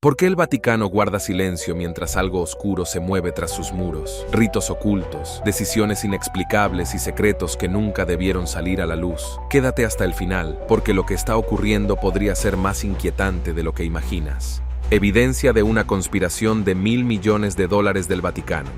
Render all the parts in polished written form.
¿Por qué el Vaticano guarda silencio mientras algo oscuro se mueve tras sus muros? Ritos ocultos, decisiones inexplicables y secretos que nunca debieron salir a la luz. Quédate hasta el final, porque lo que está ocurriendo podría ser más inquietante de lo que imaginas. Evidencia de una conspiración de $1.000 millones del Vaticano.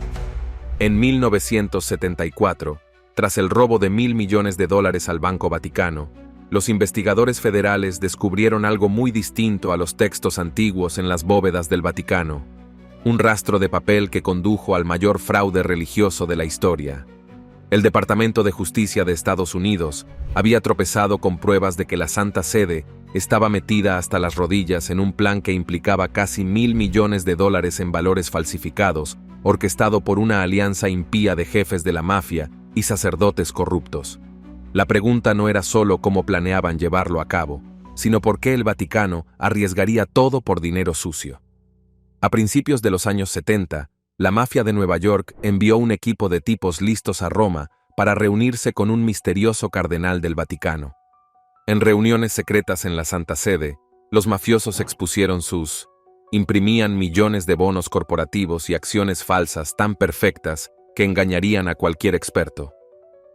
En 1974, tras el robo de $1.000 millones al Banco Vaticano, los investigadores federales descubrieron algo muy distinto a los textos antiguos en las bóvedas del Vaticano, un rastro de papel que condujo al mayor fraude religioso de la historia. El Departamento de Justicia de Estados Unidos había tropezado con pruebas de que la Santa Sede estaba metida hasta las rodillas en un plan que implicaba casi $1.000 millones en valores falsificados, orquestado por una alianza impía de jefes de la mafia y sacerdotes corruptos. La pregunta no era solo cómo planeaban llevarlo a cabo, sino por qué el Vaticano arriesgaría todo por dinero sucio. A principios de los años 70, la mafia de Nueva York envió un equipo de tipos listos a Roma para reunirse con un misterioso cardenal del Vaticano. En reuniones secretas en la Santa Sede, los mafiosos expusieron imprimían millones de bonos corporativos y acciones falsas tan perfectas que engañarían a cualquier experto.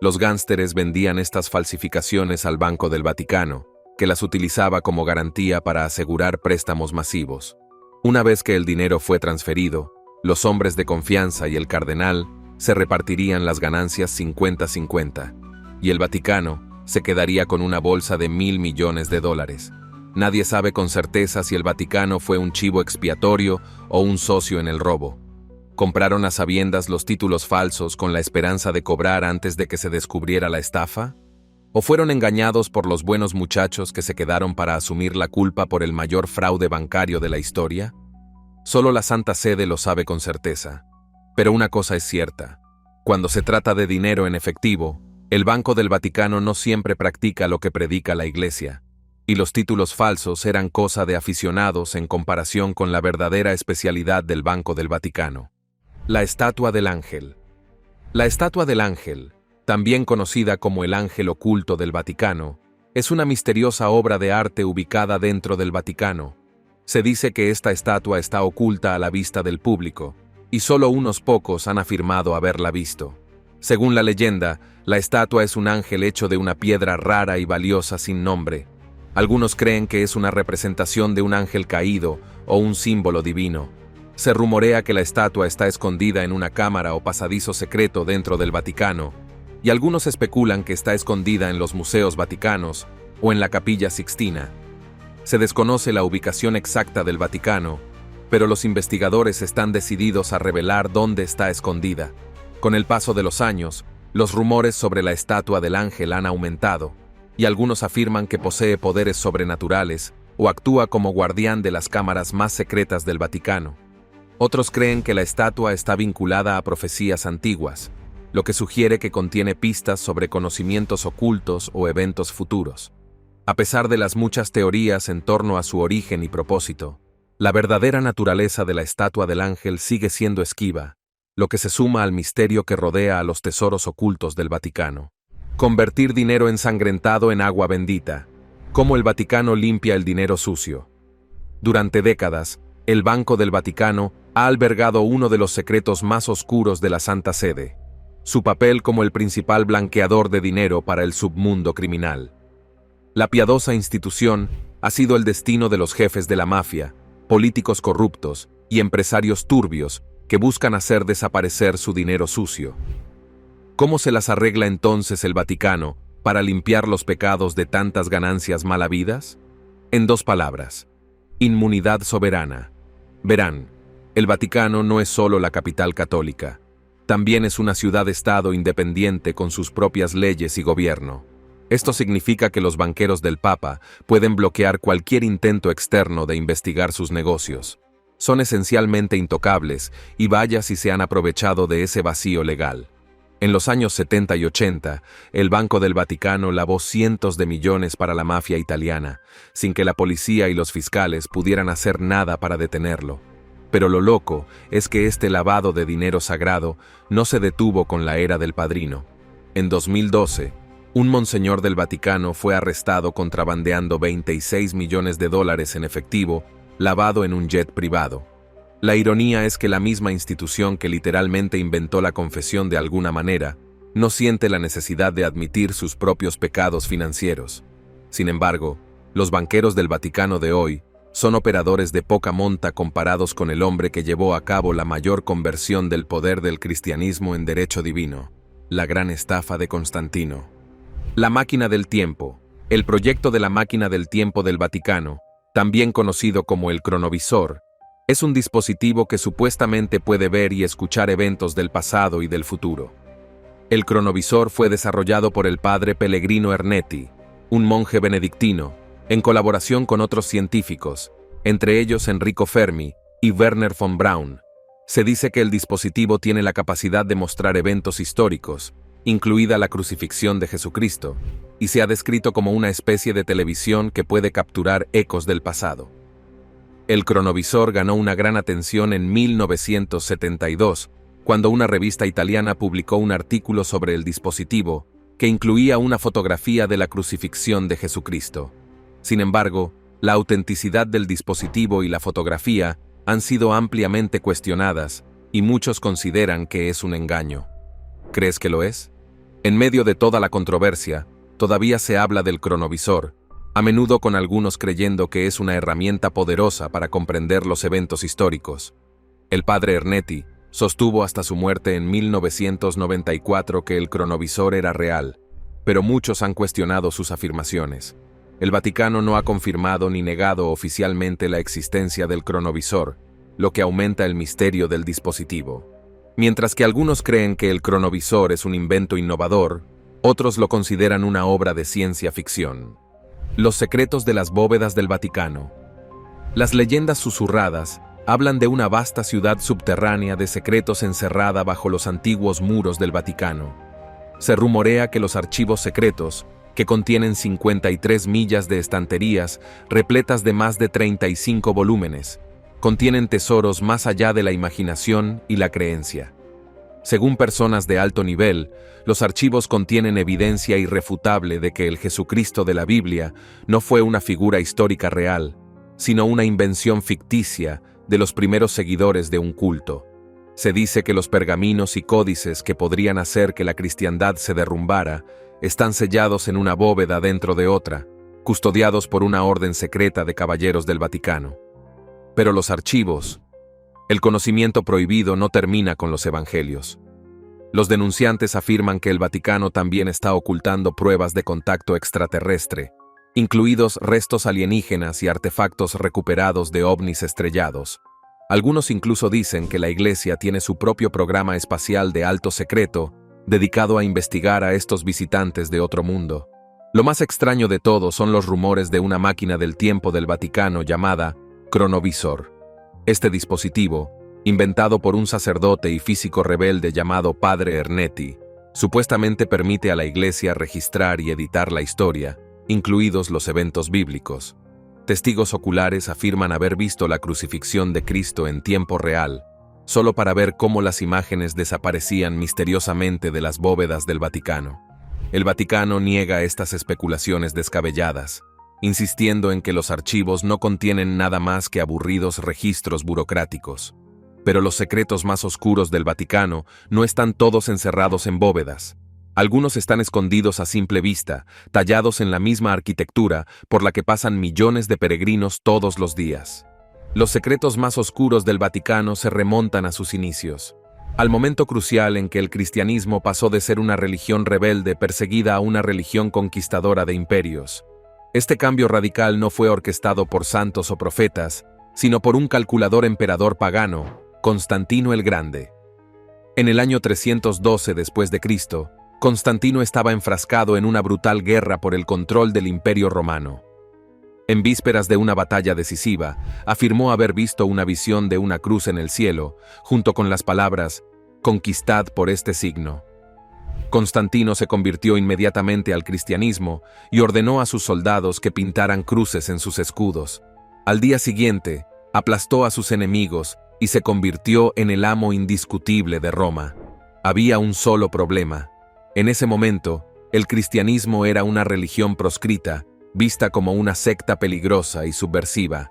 Los gánsteres vendían estas falsificaciones al Banco del Vaticano, que las utilizaba como garantía para asegurar préstamos masivos. Una vez que el dinero fue transferido, los hombres de confianza y el cardenal se repartirían las ganancias 50-50, y el Vaticano se quedaría con una bolsa de $1.000 millones. Nadie sabe con certeza si el Vaticano fue un chivo expiatorio o un socio en el robo. ¿Compraron a sabiendas los títulos falsos con la esperanza de cobrar antes de que se descubriera la estafa? ¿O fueron engañados por los buenos muchachos que se quedaron para asumir la culpa por el mayor fraude bancario de la historia? Solo la Santa Sede lo sabe con certeza. Pero una cosa es cierta: cuando se trata de dinero en efectivo, el Banco del Vaticano no siempre practica lo que predica la Iglesia, y los títulos falsos eran cosa de aficionados en comparación con la verdadera especialidad del Banco del Vaticano. La estatua del ángel. La estatua del ángel, también conocida como el ángel oculto del Vaticano, es una misteriosa obra de arte ubicada dentro del Vaticano. Se dice que esta estatua está oculta a la vista del público, y solo unos pocos han afirmado haberla visto. Según la leyenda, la estatua es un ángel hecho de una piedra rara y valiosa sin nombre. Algunos creen que es una representación de un ángel caído o un símbolo divino. Se rumorea que la estatua está escondida en una cámara o pasadizo secreto dentro del Vaticano, y algunos especulan que está escondida en los museos vaticanos o en la Capilla Sixtina. Se desconoce la ubicación exacta del Vaticano, pero los investigadores están decididos a revelar dónde está escondida. Con el paso de los años, los rumores sobre la estatua del ángel han aumentado, y algunos afirman que posee poderes sobrenaturales o actúa como guardián de las cámaras más secretas del Vaticano. Otros creen que la estatua está vinculada a profecías antiguas, lo que sugiere que contiene pistas sobre conocimientos ocultos o eventos futuros. A pesar de las muchas teorías en torno a su origen y propósito, la verdadera naturaleza de la estatua del ángel sigue siendo esquiva, lo que se suma al misterio que rodea a los tesoros ocultos del Vaticano. Convertir dinero ensangrentado en agua bendita. ¿Cómo el Vaticano limpia el dinero sucio? Durante décadas, el Banco del Vaticano ha albergado uno de los secretos más oscuros de la Santa Sede: su papel como el principal blanqueador de dinero para el submundo criminal. La piadosa institución ha sido el destino de los jefes de la mafia, políticos corruptos y empresarios turbios que buscan hacer desaparecer su dinero sucio. ¿Cómo se las arregla entonces el Vaticano para limpiar los pecados de tantas ganancias mal habidas? En 2 palabras: inmunidad soberana. Verán, el Vaticano no es solo la capital católica, también es una ciudad-estado independiente con sus propias leyes y gobierno. Esto significa que los banqueros del Papa pueden bloquear cualquier intento externo de investigar sus negocios. Son esencialmente intocables, y vaya si se han aprovechado de ese vacío legal. En los años 70 y 80, el Banco del Vaticano lavó cientos de millones para la mafia italiana, sin que la policía y los fiscales pudieran hacer nada para detenerlo. Pero lo loco es que este lavado de dinero sagrado no se detuvo con la era del Padrino. En 2012, un monseñor del Vaticano fue arrestado contrabandeando $26 millones en efectivo lavado en un jet privado. La ironía es que la misma institución que literalmente inventó la confesión de alguna manera, no siente la necesidad de admitir sus propios pecados financieros. Sin embargo, los banqueros del Vaticano de hoy son operadores de poca monta comparados con el hombre que llevó a cabo la mayor conversión del poder del cristianismo en derecho divino, la gran estafa de Constantino. La máquina del tiempo. El proyecto de la máquina del tiempo del Vaticano, también conocido como el cronovisor, es un dispositivo que supuestamente puede ver y escuchar eventos del pasado y del futuro. El cronovisor fue desarrollado por el padre Pellegrino Ernetti, un monje benedictino, en colaboración con otros científicos, entre ellos Enrico Fermi y Werner von Braun. Se dice que el dispositivo tiene la capacidad de mostrar eventos históricos, incluida la crucifixión de Jesucristo, y se ha descrito como una especie de televisión que puede capturar ecos del pasado. El cronovisor ganó una gran atención en 1972, cuando una revista italiana publicó un artículo sobre el dispositivo que incluía una fotografía de la crucifixión de Jesucristo. Sin embargo, la autenticidad del dispositivo y la fotografía han sido ampliamente cuestionadas y muchos consideran que es un engaño. ¿Crees que lo es? En medio de toda la controversia, todavía se habla del cronovisor, a menudo con algunos creyendo que es una herramienta poderosa para comprender los eventos históricos. El padre Ernetti sostuvo hasta su muerte en 1994 que el cronovisor era real, pero muchos han cuestionado sus afirmaciones. El Vaticano no ha confirmado ni negado oficialmente la existencia del cronovisor, lo que aumenta el misterio del dispositivo. Mientras que algunos creen que el cronovisor es un invento innovador, otros lo consideran una obra de ciencia ficción. Los secretos de las bóvedas del Vaticano. Las leyendas susurradas hablan de una vasta ciudad subterránea de secretos encerrada bajo los antiguos muros del Vaticano. Se rumorea que los archivos secretos, que contienen 53 millas de estanterías repletas de más de 35 volúmenes, contienen tesoros más allá de la imaginación y la creencia. Según personas de alto nivel, los archivos contienen evidencia irrefutable de que el Jesucristo de la Biblia no fue una figura histórica real, sino una invención ficticia de los primeros seguidores de un culto. Se dice que los pergaminos y códices que podrían hacer que la cristiandad se derrumbara están sellados en una bóveda dentro de otra, custodiados por una orden secreta de caballeros del Vaticano. Pero los archivos, el conocimiento prohibido no termina con los evangelios. Los denunciantes afirman que el Vaticano también está ocultando pruebas de contacto extraterrestre, incluidos restos alienígenas y artefactos recuperados de ovnis estrellados. Algunos incluso dicen que la Iglesia tiene su propio programa espacial de alto secreto dedicado a investigar a estos visitantes de otro mundo. Lo más extraño de todo son los rumores de una máquina del tiempo del Vaticano llamada cronovisor. Este dispositivo, inventado por un sacerdote y físico rebelde llamado Padre Ernetti, supuestamente permite a la Iglesia registrar y editar la historia, incluidos los eventos bíblicos. Testigos oculares afirman haber visto la crucifixión de Cristo en tiempo real, solo para ver cómo las imágenes desaparecían misteriosamente de las bóvedas del Vaticano. El Vaticano niega estas especulaciones descabelladas, insistiendo en que los archivos no contienen nada más que aburridos registros burocráticos. Pero los secretos más oscuros del Vaticano no están todos encerrados en bóvedas. Algunos están escondidos a simple vista, tallados en la misma arquitectura por la que pasan millones de peregrinos todos los días. Los secretos más oscuros del Vaticano se remontan a sus inicios, al momento crucial en que el cristianismo pasó de ser una religión rebelde perseguida a una religión conquistadora de imperios. Este cambio radical no fue orquestado por santos o profetas, sino por un calculador emperador pagano, Constantino el Grande. En el año 312 después de Cristo, Constantino estaba enfrascado en una brutal guerra por el control del Imperio Romano. En vísperas de una batalla decisiva, afirmó haber visto una visión de una cruz en el cielo, junto con las palabras, «Conquistad por este signo». Constantino se convirtió inmediatamente al cristianismo y ordenó a sus soldados que pintaran cruces en sus escudos. Al día siguiente, aplastó a sus enemigos y se convirtió en el amo indiscutible de Roma. Había un solo problema. En ese momento, el cristianismo era una religión proscrita, vista como una secta peligrosa y subversiva.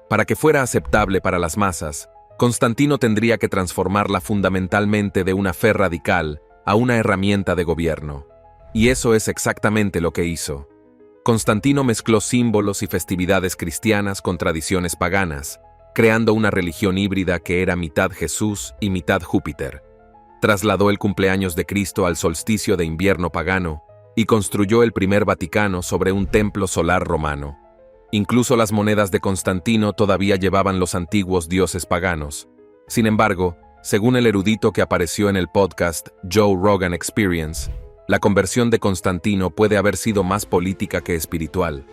Para que fuera aceptable para las masas, Constantino tendría que transformarla fundamentalmente de una fe radical a una herramienta de gobierno. Y eso es exactamente lo que hizo. Constantino mezcló símbolos y festividades cristianas con tradiciones paganas, creando una religión híbrida que era mitad Jesús y mitad Júpiter. Trasladó el cumpleaños de Cristo al solsticio de invierno pagano y construyó el primer Vaticano sobre un templo solar romano. Incluso las monedas de Constantino todavía llevaban los antiguos dioses paganos. Sin embargo, según el erudito que apareció en el podcast Joe Rogan Experience, la conversión de Constantino puede haber sido más política que espiritual.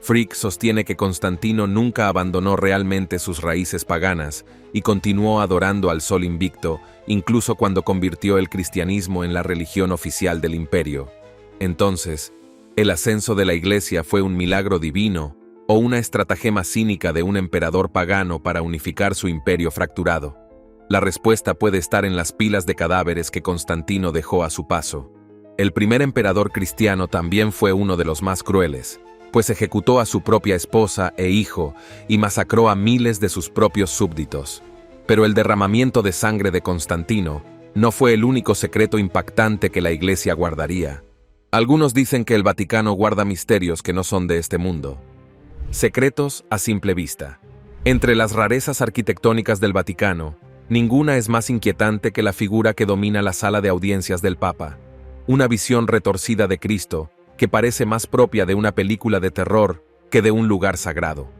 Frick sostiene que Constantino nunca abandonó realmente sus raíces paganas y continuó adorando al sol invicto, incluso cuando convirtió el cristianismo en la religión oficial del imperio. Entonces, ¿el ascenso de la Iglesia fue un milagro divino o una estratagema cínica de un emperador pagano para unificar su imperio fracturado? La respuesta puede estar en las pilas de cadáveres que Constantino dejó a su paso. El primer emperador cristiano también fue uno de los más crueles, pues ejecutó a su propia esposa e hijo y masacró a miles de sus propios súbditos. Pero el derramamiento de sangre de Constantino no fue el único secreto impactante que la Iglesia guardaría. Algunos dicen que el Vaticano guarda misterios que no son de este mundo. Secretos a simple vista. Entre las rarezas arquitectónicas del Vaticano, ninguna es más inquietante que la figura que domina la sala de audiencias del Papa. Una visión retorcida de Cristo, que parece más propia de una película de terror que de un lugar sagrado.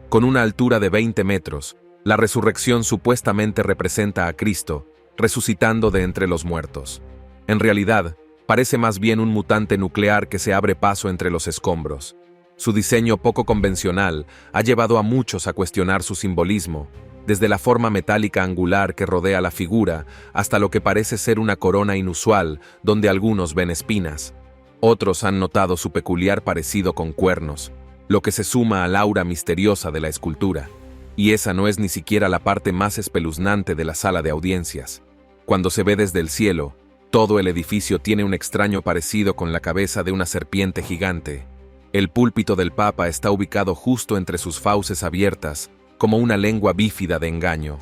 Con una altura de 20 metros, la resurrección supuestamente representa a Cristo, resucitando de entre los muertos. En realidad, parece más bien un mutante nuclear que se abre paso entre los escombros. Su diseño poco convencional ha llevado a muchos a cuestionar su simbolismo, desde la forma metálica angular que rodea la figura hasta lo que parece ser una corona inusual donde algunos ven espinas. Otros han notado su peculiar parecido con cuernos, lo que se suma al aura misteriosa de la escultura. Y esa no es ni siquiera la parte más espeluznante de la sala de audiencias. Cuando se ve desde el cielo, todo el edificio tiene un extraño parecido con la cabeza de una serpiente gigante. El púlpito del Papa está ubicado justo entre sus fauces abiertas, como una lengua bífida de engaño.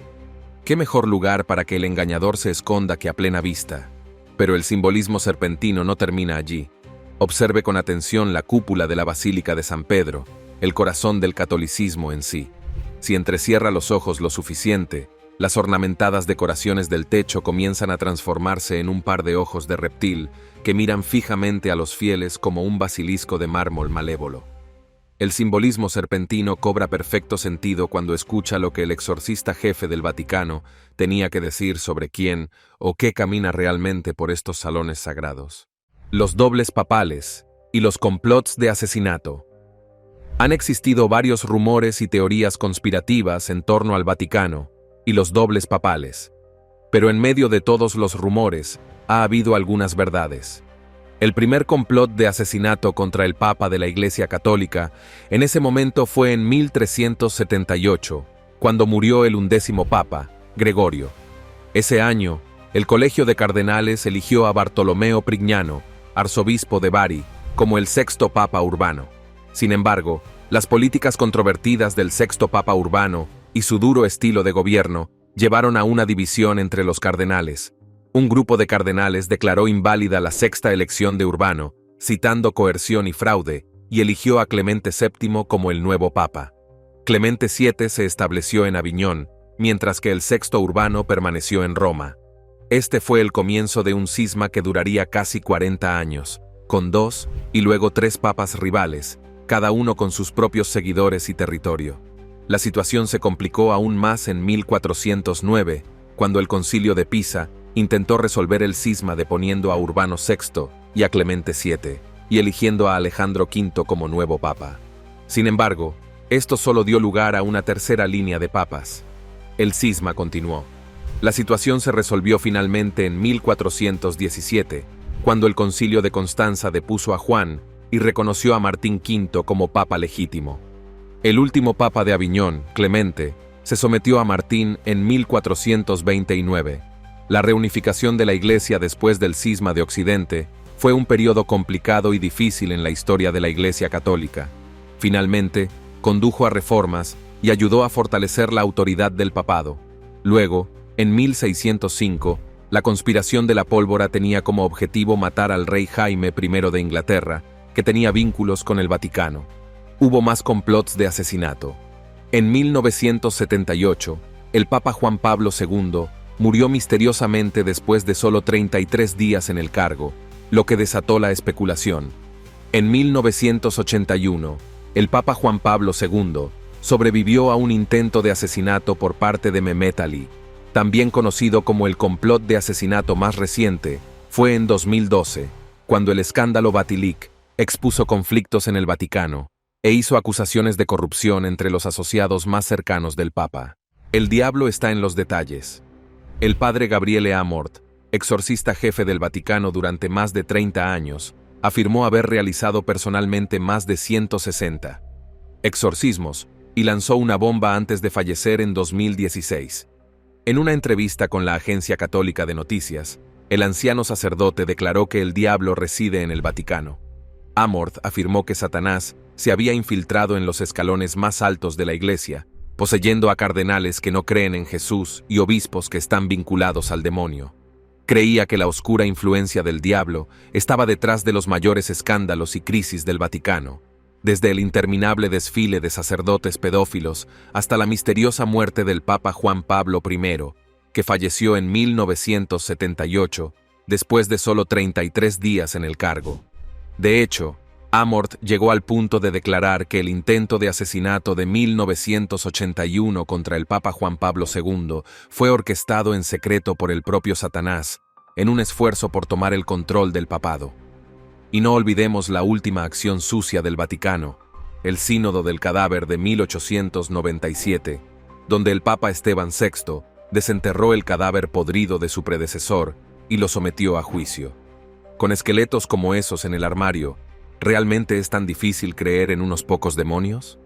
¿Qué mejor lugar para que el engañador se esconda que a plena vista? Pero el simbolismo serpentino no termina allí. Observe con atención la cúpula de la Basílica de San Pedro, el corazón del catolicismo en sí. Si entrecierra los ojos lo suficiente, las ornamentadas decoraciones del techo comienzan a transformarse en un par de ojos de reptil que miran fijamente a los fieles como un basilisco de mármol malévolo. El simbolismo serpentino cobra perfecto sentido cuando escucha lo que el exorcista jefe del Vaticano tenía que decir sobre quién o qué camina realmente por estos salones sagrados. Los dobles papales y los complots de asesinato. Han existido varios rumores y teorías conspirativas en torno al Vaticano y los dobles papales, pero en medio de todos los rumores ha habido algunas verdades. El primer complot de asesinato contra el Papa de la Iglesia Católica en ese momento fue en 1378, cuando murió el 11º Papa, Gregorio. Ese año, el Colegio de Cardenales eligió a Bartolomeo Prignano, arzobispo de Bari, como el sexto Papa Urbano. Sin embargo, las políticas controvertidas del sexto Papa Urbano y su duro estilo de gobierno llevaron a una división entre los cardenales. Un grupo de cardenales declaró inválida la sexta elección de Urbano, citando coerción y fraude, y eligió a Clemente VII como el nuevo Papa. Clemente VII se estableció en Aviñón, mientras que el sexto Urbano permaneció en Roma. Este fue el comienzo de un cisma que duraría casi 40 años, con 2 y luego 3 papas rivales, cada uno con sus propios seguidores y territorio. La situación se complicó aún más en 1409, cuando el Concilio de Pisa intentó resolver el cisma deponiendo a Urbano VI y a Clemente VII, y eligiendo a Alejandro V como nuevo papa. Sin embargo, esto solo dio lugar a una tercera línea de papas. El cisma continuó. La situación se resolvió finalmente en 1417, cuando el Concilio de Constanza depuso a Juan y reconoció a Martín V como papa legítimo. El último papa de Aviñón, Clemente, se sometió a Martín en 1429. La reunificación de la Iglesia después del cisma de Occidente fue un periodo complicado y difícil en la historia de la Iglesia católica. Finalmente, condujo a reformas y ayudó a fortalecer la autoridad del papado. Luego, en 1605, la conspiración de la pólvora tenía como objetivo matar al rey Jaime I de Inglaterra, que tenía vínculos con el Vaticano. Hubo más complots de asesinato. En 1978, el Papa Juan Pablo II murió misteriosamente después de solo 33 días en el cargo, lo que desató la especulación. En 1981, el Papa Juan Pablo II sobrevivió a un intento de asesinato por parte de Mehmet Ali. También conocido como el complot de asesinato más reciente, fue en 2012, cuando el escándalo Batilik expuso conflictos en el Vaticano e hizo acusaciones de corrupción entre los asociados más cercanos del Papa. El diablo está en los detalles. El padre Gabriele Amort, exorcista jefe del Vaticano durante más de 30 años, afirmó haber realizado personalmente más de 160 exorcismos y lanzó una bomba antes de fallecer en 2016. En una entrevista con la Agencia Católica de Noticias, el anciano sacerdote declaró que el diablo reside en el Vaticano. Amort afirmó que Satanás se había infiltrado en los escalones más altos de la Iglesia, poseyendo a cardenales que no creen en Jesús y obispos que están vinculados al demonio. Creía que la oscura influencia del diablo estaba detrás de los mayores escándalos y crisis del Vaticano, desde el interminable desfile de sacerdotes pedófilos hasta la misteriosa muerte del Papa Juan Pablo I, que falleció en 1978, después de solo 33 días en el cargo. De hecho, Amort llegó al punto de declarar que el intento de asesinato de 1981 contra el Papa Juan Pablo II fue orquestado en secreto por el propio Satanás, en un esfuerzo por tomar el control del papado. Y no olvidemos la última acción sucia del Vaticano, el Sínodo del Cadáver de 1897, donde el Papa Esteban VI desenterró el cadáver podrido de su predecesor y lo sometió a juicio. Con esqueletos como esos en el armario, ¿realmente es tan difícil creer en unos pocos demonios?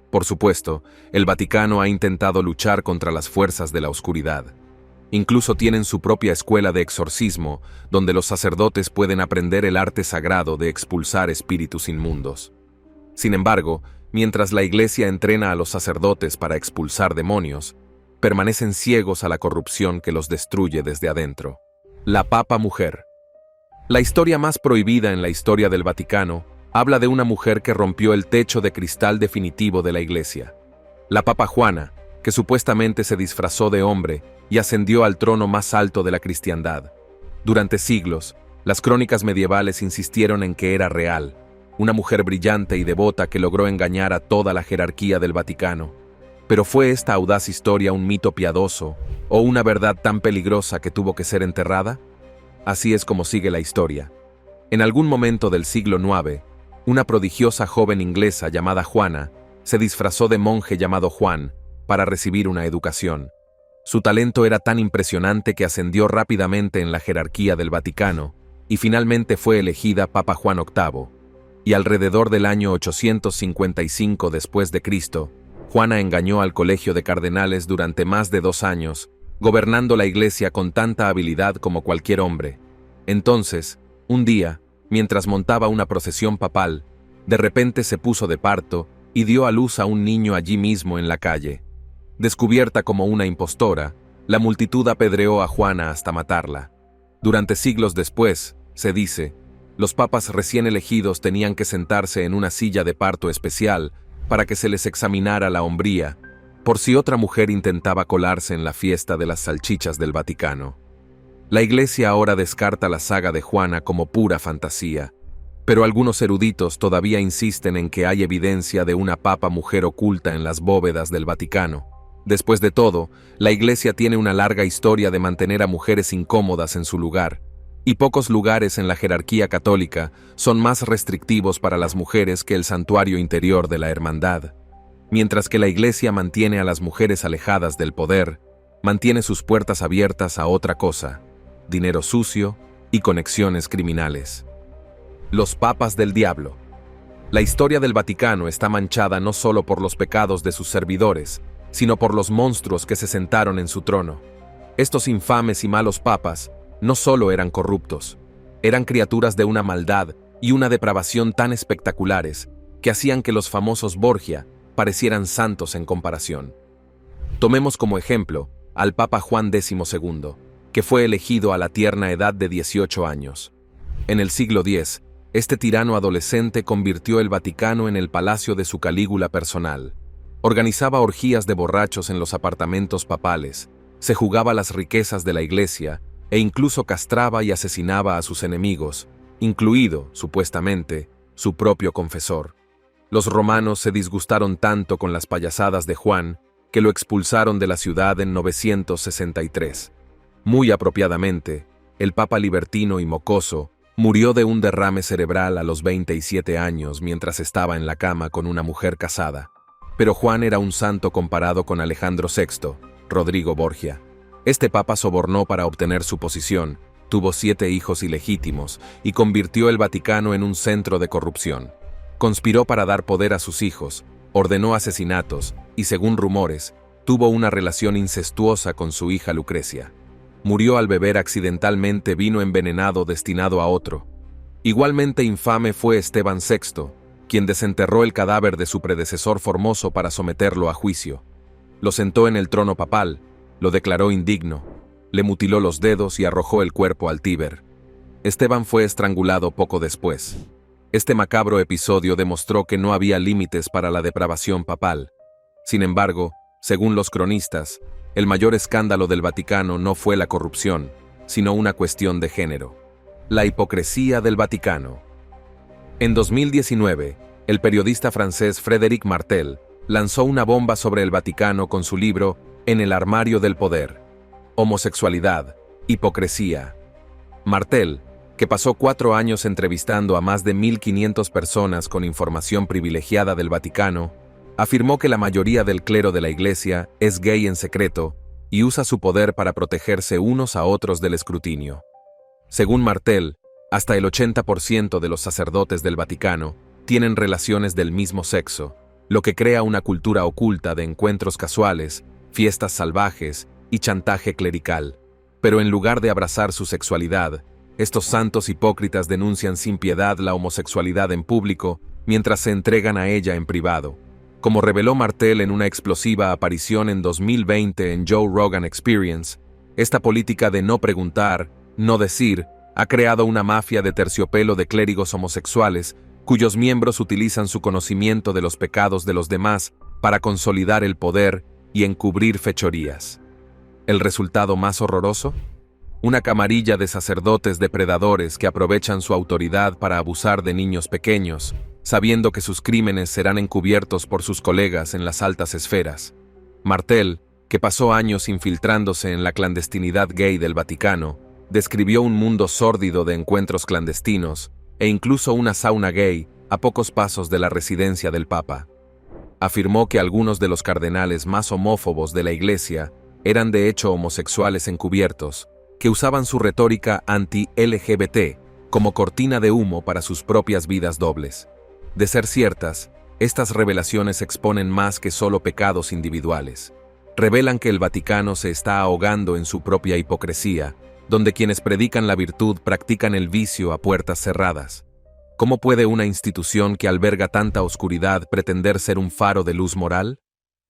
Por supuesto, el Vaticano ha intentado luchar contra las fuerzas de la oscuridad. Incluso tienen su propia escuela de exorcismo, donde los sacerdotes pueden aprender el arte sagrado de expulsar espíritus inmundos. Sin embargo, mientras la Iglesia entrena a los sacerdotes para expulsar demonios, permanecen ciegos a la corrupción que los destruye desde adentro. La Papa Mujer. La historia más prohibida en la historia del Vaticano habla de una mujer que rompió el techo de cristal definitivo de la Iglesia. La Papa Juana, que supuestamente se disfrazó de hombre y ascendió al trono más alto de la cristiandad. Durante siglos, las crónicas medievales insistieron en que era real, una mujer brillante y devota que logró engañar a toda la jerarquía del Vaticano. Pero ¿fue esta audaz historia un mito piadoso o una verdad tan peligrosa que tuvo que ser enterrada? Así es como sigue la historia. En algún momento del siglo IX, una prodigiosa joven inglesa llamada Juana se disfrazó de monje llamado Juan para recibir una educación. Su talento era tan impresionante que ascendió rápidamente en la jerarquía del Vaticano y finalmente fue elegida Papa Juan VIII. Y alrededor del año 855 después de Cristo, Juana engañó al colegio de cardenales durante más de 2 años, gobernando la Iglesia con tanta habilidad como cualquier hombre. Entonces, un día, mientras montaba una procesión papal, de repente se puso de parto y dio a luz a un niño allí mismo en la calle. Descubierta como una impostora, la multitud apedreó a Juana hasta matarla. Durante siglos después, se dice, los papas recién elegidos tenían que sentarse en una silla de parto especial para que se les examinara la hombría, por si otra mujer intentaba colarse en la fiesta de las salchichas del Vaticano. La Iglesia ahora descarta la saga de Juana como pura fantasía, pero algunos eruditos todavía insisten en que hay evidencia de una papa mujer oculta en las bóvedas del Vaticano. Después de todo, la Iglesia tiene una larga historia de mantener a mujeres incómodas en su lugar, y pocos lugares en la jerarquía católica son más restrictivos para las mujeres que el santuario interior de la hermandad. Mientras que la Iglesia mantiene a las mujeres alejadas del poder, mantiene sus puertas abiertas a otra cosa: dinero sucio y conexiones criminales. Los papas del diablo. La historia del Vaticano está manchada no solo por los pecados de sus servidores, sino por los monstruos que se sentaron en su trono. Estos infames y malos papas no solo eran corruptos, eran criaturas de una maldad y una depravación tan espectaculares que hacían que los famosos Borgia parecieran santos en comparación. Tomemos como ejemplo al Papa Juan XII, que fue elegido a la tierna edad de 18 años. En el siglo X, este tirano adolescente convirtió el Vaticano en el palacio de su Calígula personal. Organizaba orgías de borrachos en los apartamentos papales, se jugaba las riquezas de la Iglesia e incluso castraba y asesinaba a sus enemigos, incluido, supuestamente, su propio confesor. Los romanos se disgustaron tanto con las payasadas de Juan que lo expulsaron de la ciudad en 963. Muy apropiadamente, el Papa libertino y mocoso murió de un derrame cerebral a los 27 años mientras estaba en la cama con una mujer casada. Pero Juan era un santo comparado con Alejandro VI, Rodrigo Borgia. Este papa sobornó para obtener su posición, tuvo 7 hijos ilegítimos y convirtió el Vaticano en un centro de corrupción. Conspiró para dar poder a sus hijos, ordenó asesinatos y, según rumores, tuvo una relación incestuosa con su hija Lucrecia. Murió al beber accidentalmente vino envenenado destinado a otro. Igualmente infame fue Esteban VI, quien desenterró el cadáver de su predecesor Formoso para someterlo a juicio. Lo sentó en el trono papal, lo declaró indigno, le mutiló los dedos y arrojó el cuerpo al Tíber. Esteban fue estrangulado poco después. Este macabro episodio demostró que no había límites para la depravación papal. Sin embargo, según los cronistas, el mayor escándalo del Vaticano no fue la corrupción, sino una cuestión de género. La hipocresía del Vaticano. En 2019, el periodista francés Frédéric Martel lanzó una bomba sobre el Vaticano con su libro En el armario del poder. Homosexualidad, hipocresía. Martel, que pasó 4 años entrevistando a más de 1.500 personas con información privilegiada del Vaticano, afirmó que la mayoría del clero de la Iglesia es gay en secreto y usa su poder para protegerse unos a otros del escrutinio. Según Martel, hasta el 80% de los sacerdotes del Vaticano tienen relaciones del mismo sexo, lo que crea una cultura oculta de encuentros casuales, fiestas salvajes y chantaje clerical. Pero en lugar de abrazar su sexualidad, estos santos hipócritas denuncian sin piedad la homosexualidad en público mientras se entregan a ella en privado. Como reveló Martel en una explosiva aparición en 2020 en Joe Rogan Experience, esta política de no preguntar, no decir, ha creado una mafia de terciopelo de clérigos homosexuales cuyos miembros utilizan su conocimiento de los pecados de los demás para consolidar el poder y encubrir fechorías. ¿El resultado más horroroso? Una camarilla de sacerdotes depredadores que aprovechan su autoridad para abusar de niños pequeños, sabiendo que sus crímenes serán encubiertos por sus colegas en las altas esferas. Martel, que pasó años infiltrándose en la clandestinidad gay del Vaticano, describió un mundo sórdido de encuentros clandestinos e incluso una sauna gay a pocos pasos de la residencia del Papa. Afirmó que algunos de los cardenales más homófobos de la Iglesia eran de hecho homosexuales encubiertos, que usaban su retórica anti-LGBT como cortina de humo para sus propias vidas dobles. De ser ciertas, estas revelaciones exponen más que solo pecados individuales. Revelan que el Vaticano se está ahogando en su propia hipocresía, donde quienes predican la virtud practican el vicio a puertas cerradas. ¿Cómo puede una institución que alberga tanta oscuridad pretender ser un faro de luz moral?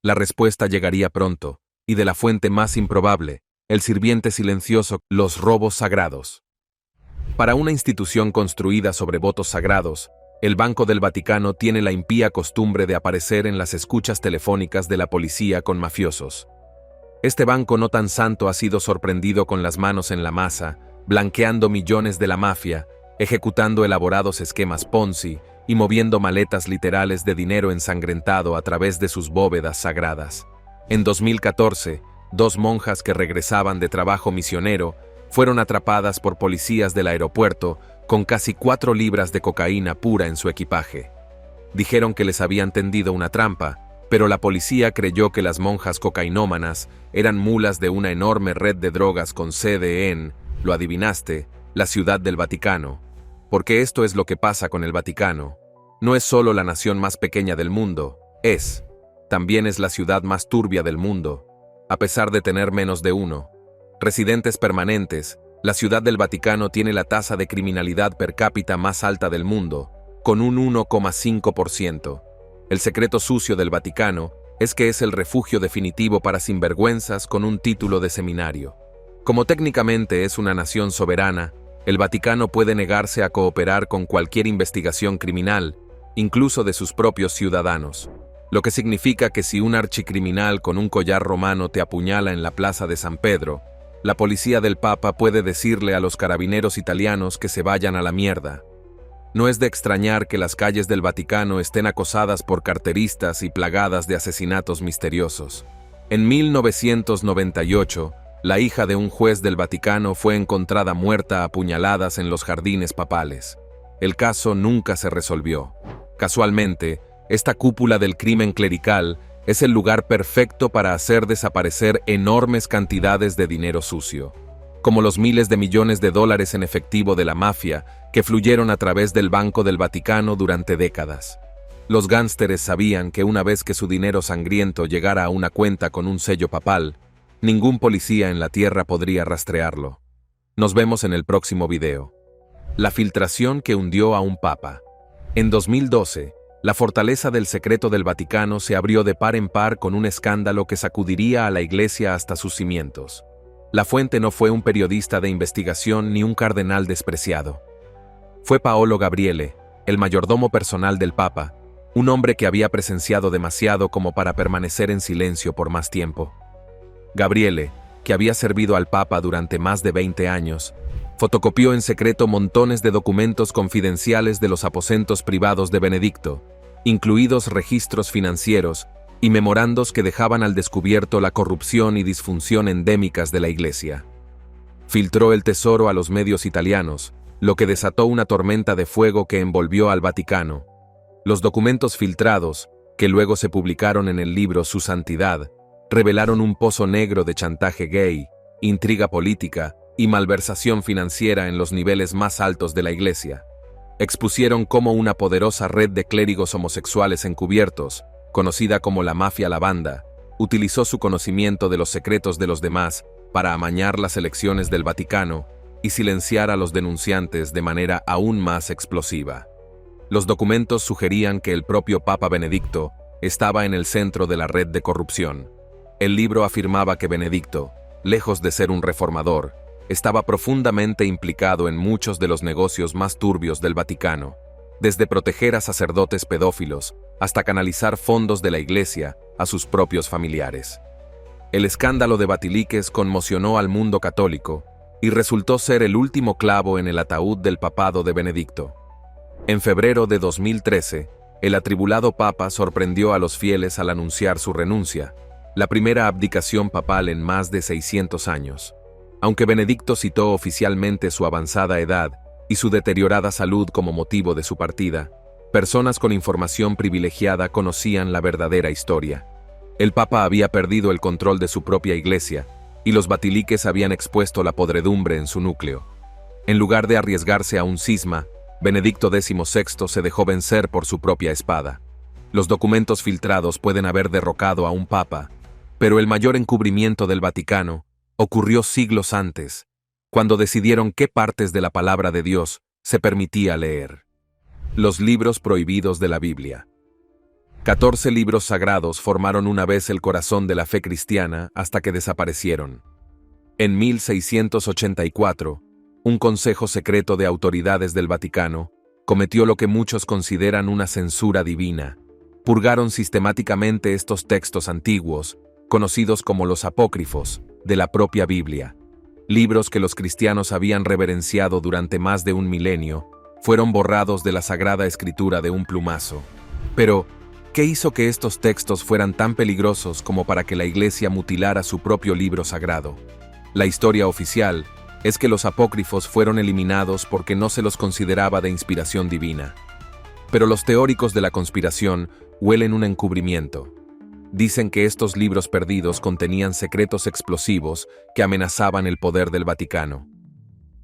La respuesta llegaría pronto, y de la fuente más improbable, el sirviente silencioso, los robos sagrados. Para una institución construida sobre votos sagrados, el Banco del Vaticano tiene la impía costumbre de aparecer en las escuchas telefónicas de la policía con mafiosos. Este banco no tan santo ha sido sorprendido con las manos en la masa, blanqueando millones de la mafia, ejecutando elaborados esquemas Ponzi y moviendo maletas literales de dinero ensangrentado a través de sus bóvedas sagradas. En 2014, 2 monjas que regresaban de trabajo misionero fueron atrapadas por policías del aeropuerto con casi 4 libras de cocaína pura en su equipaje. Dijeron que les habían tendido una trampa, pero la policía creyó que las monjas cocainómanas eran mulas de una enorme red de drogas con sede en, lo adivinaste, la Ciudad del Vaticano. Porque esto es lo que pasa con el Vaticano. No es solo la nación más pequeña del mundo, también es la ciudad más turbia del mundo, a pesar de tener menos de 1 residentes permanentes. La Ciudad del Vaticano tiene la tasa de criminalidad per cápita más alta del mundo, con un 1,5%. El secreto sucio del Vaticano es que es el refugio definitivo para sinvergüenzas con un título de seminario. Como técnicamente es una nación soberana, el Vaticano puede negarse a cooperar con cualquier investigación criminal, incluso de sus propios ciudadanos. Lo que significa que si un archicriminal con un collar romano te apuñala en la plaza de San Pedro, la policía del Papa puede decirle a los carabineros italianos que se vayan a la mierda. No es de extrañar que las calles del Vaticano estén acosadas por carteristas y plagadas de asesinatos misteriosos. En 1998, la hija de un juez del Vaticano fue encontrada muerta a puñaladas en los jardines papales. El caso nunca se resolvió. Casualmente, esta cúpula del crimen clerical es el lugar perfecto para hacer desaparecer enormes cantidades de dinero sucio, como los miles de millones de dólares en efectivo de la mafia que fluyeron a través del Banco del Vaticano durante décadas. Los gánsteres sabían que una vez que su dinero sangriento llegara a una cuenta con un sello papal, ningún policía en la tierra podría rastrearlo. Nos vemos en el próximo video. La filtración que hundió a un papa. En 2012, la fortaleza del secreto del Vaticano se abrió de par en par con un escándalo que sacudiría a la Iglesia hasta sus cimientos. La fuente no fue un periodista de investigación ni un cardenal despreciado. Fue Paolo Gabriele, el mayordomo personal del Papa, un hombre que había presenciado demasiado como para permanecer en silencio por más tiempo. Gabriele, que había servido al Papa durante más de 20 años, fotocopió en secreto montones de documentos confidenciales de los aposentos privados de Benedicto, incluidos registros financieros y memorandos que dejaban al descubierto la corrupción y disfunción endémicas de la Iglesia. Filtró el tesoro a los medios italianos, lo que desató una tormenta de fuego que envolvió al Vaticano. Los documentos filtrados, que luego se publicaron en el libro Su Santidad, revelaron un pozo negro de chantaje gay, intriga política y malversación financiera en los niveles más altos de la Iglesia. Expusieron cómo una poderosa red de clérigos homosexuales encubiertos, conocida como la Mafia Lavanda, utilizó su conocimiento de los secretos de los demás para amañar las elecciones del Vaticano y silenciar a los denunciantes de manera aún más explosiva. Los documentos sugerían que el propio Papa Benedicto estaba en el centro de la red de corrupción. El libro afirmaba que Benedicto, lejos de ser un reformador, estaba profundamente implicado en muchos de los negocios más turbios del Vaticano, desde proteger a sacerdotes pedófilos hasta canalizar fondos de la Iglesia a sus propios familiares. El escándalo de Batiliques conmocionó al mundo católico y resultó ser el último clavo en el ataúd del papado de Benedicto. En febrero de 2013, el atribulado papa sorprendió a los fieles al anunciar su renuncia, la primera abdicación papal en más de 600 años. Aunque Benedicto citó oficialmente su avanzada edad y su deteriorada salud como motivo de su partida, personas con información privilegiada conocían la verdadera historia. El Papa había perdido el control de su propia Iglesia, y los Batiliques habían expuesto la podredumbre en su núcleo. En lugar de arriesgarse a un cisma, Benedicto XVI se dejó vencer por su propia espada. Los documentos filtrados pueden haber derrocado a un papa, pero el mayor encubrimiento del Vaticano ocurrió siglos antes, cuando decidieron qué partes de la palabra de Dios se permitía leer. Los libros prohibidos de la Biblia. 14 libros sagrados formaron una vez el corazón de la fe cristiana hasta que desaparecieron. En 1684, un consejo secreto de autoridades del Vaticano cometió lo que muchos consideran una censura divina. Purgaron sistemáticamente estos textos antiguos, conocidos como los apócrifos, de la propia Biblia. Libros que los cristianos habían reverenciado durante más de un milenio, fueron borrados de la Sagrada Escritura de un plumazo. Pero, ¿qué hizo que estos textos fueran tan peligrosos como para que la Iglesia mutilara su propio libro sagrado? La historia oficial es que los apócrifos fueron eliminados porque no se los consideraba de inspiración divina. Pero los teóricos de la conspiración huelen un encubrimiento. Dicen que estos libros perdidos contenían secretos explosivos que amenazaban el poder del Vaticano.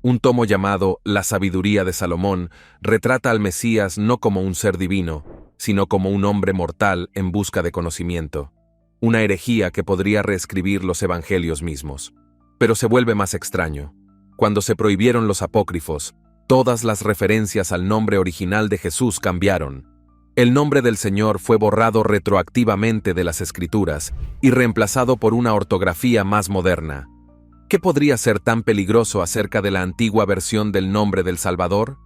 Un tomo llamado La Sabiduría de Salomón retrata al Mesías no como un ser divino, sino como un hombre mortal en busca de conocimiento. Una herejía que podría reescribir los evangelios mismos. Pero se vuelve más extraño. Cuando se prohibieron los apócrifos, todas las referencias al nombre original de Jesús cambiaron. El nombre del Señor fue borrado retroactivamente de las Escrituras y reemplazado por una ortografía más moderna. ¿Qué podría ser tan peligroso acerca de la antigua versión del nombre del Salvador?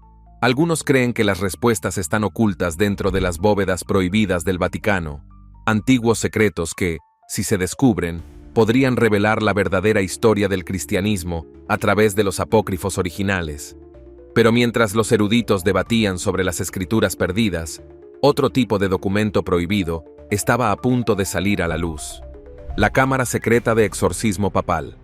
Algunos creen que las respuestas están ocultas dentro de las bóvedas prohibidas del Vaticano, antiguos secretos que, si se descubren, podrían revelar la verdadera historia del cristianismo a través de los apócrifos originales. Pero mientras los eruditos debatían sobre las escrituras perdidas, otro tipo de documento prohibido estaba a punto de salir a la luz: la cámara secreta de exorcismo papal.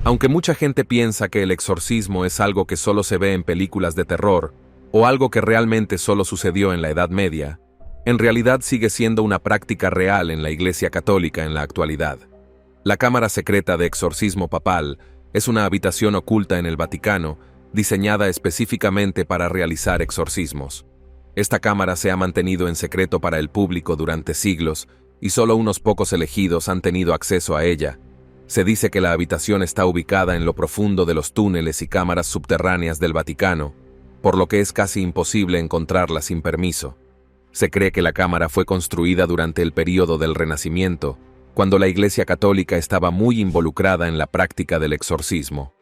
Aunque mucha gente piensa que el exorcismo es algo que solo se ve en películas de terror, o algo que realmente solo sucedió en la Edad Media, en realidad sigue siendo una práctica real en la Iglesia Católica en la actualidad. La cámara secreta de exorcismo papal es una habitación oculta en el Vaticano, diseñada específicamente para realizar exorcismos. Esta cámara se ha mantenido en secreto para el público durante siglos, y solo unos pocos elegidos han tenido acceso a ella. Se dice que la habitación está ubicada en lo profundo de los túneles y cámaras subterráneas del Vaticano, por lo que es casi imposible encontrarla sin permiso. Se cree que la cámara fue construida durante el período del Renacimiento, cuando la Iglesia Católica estaba muy involucrada en la práctica del exorcismo.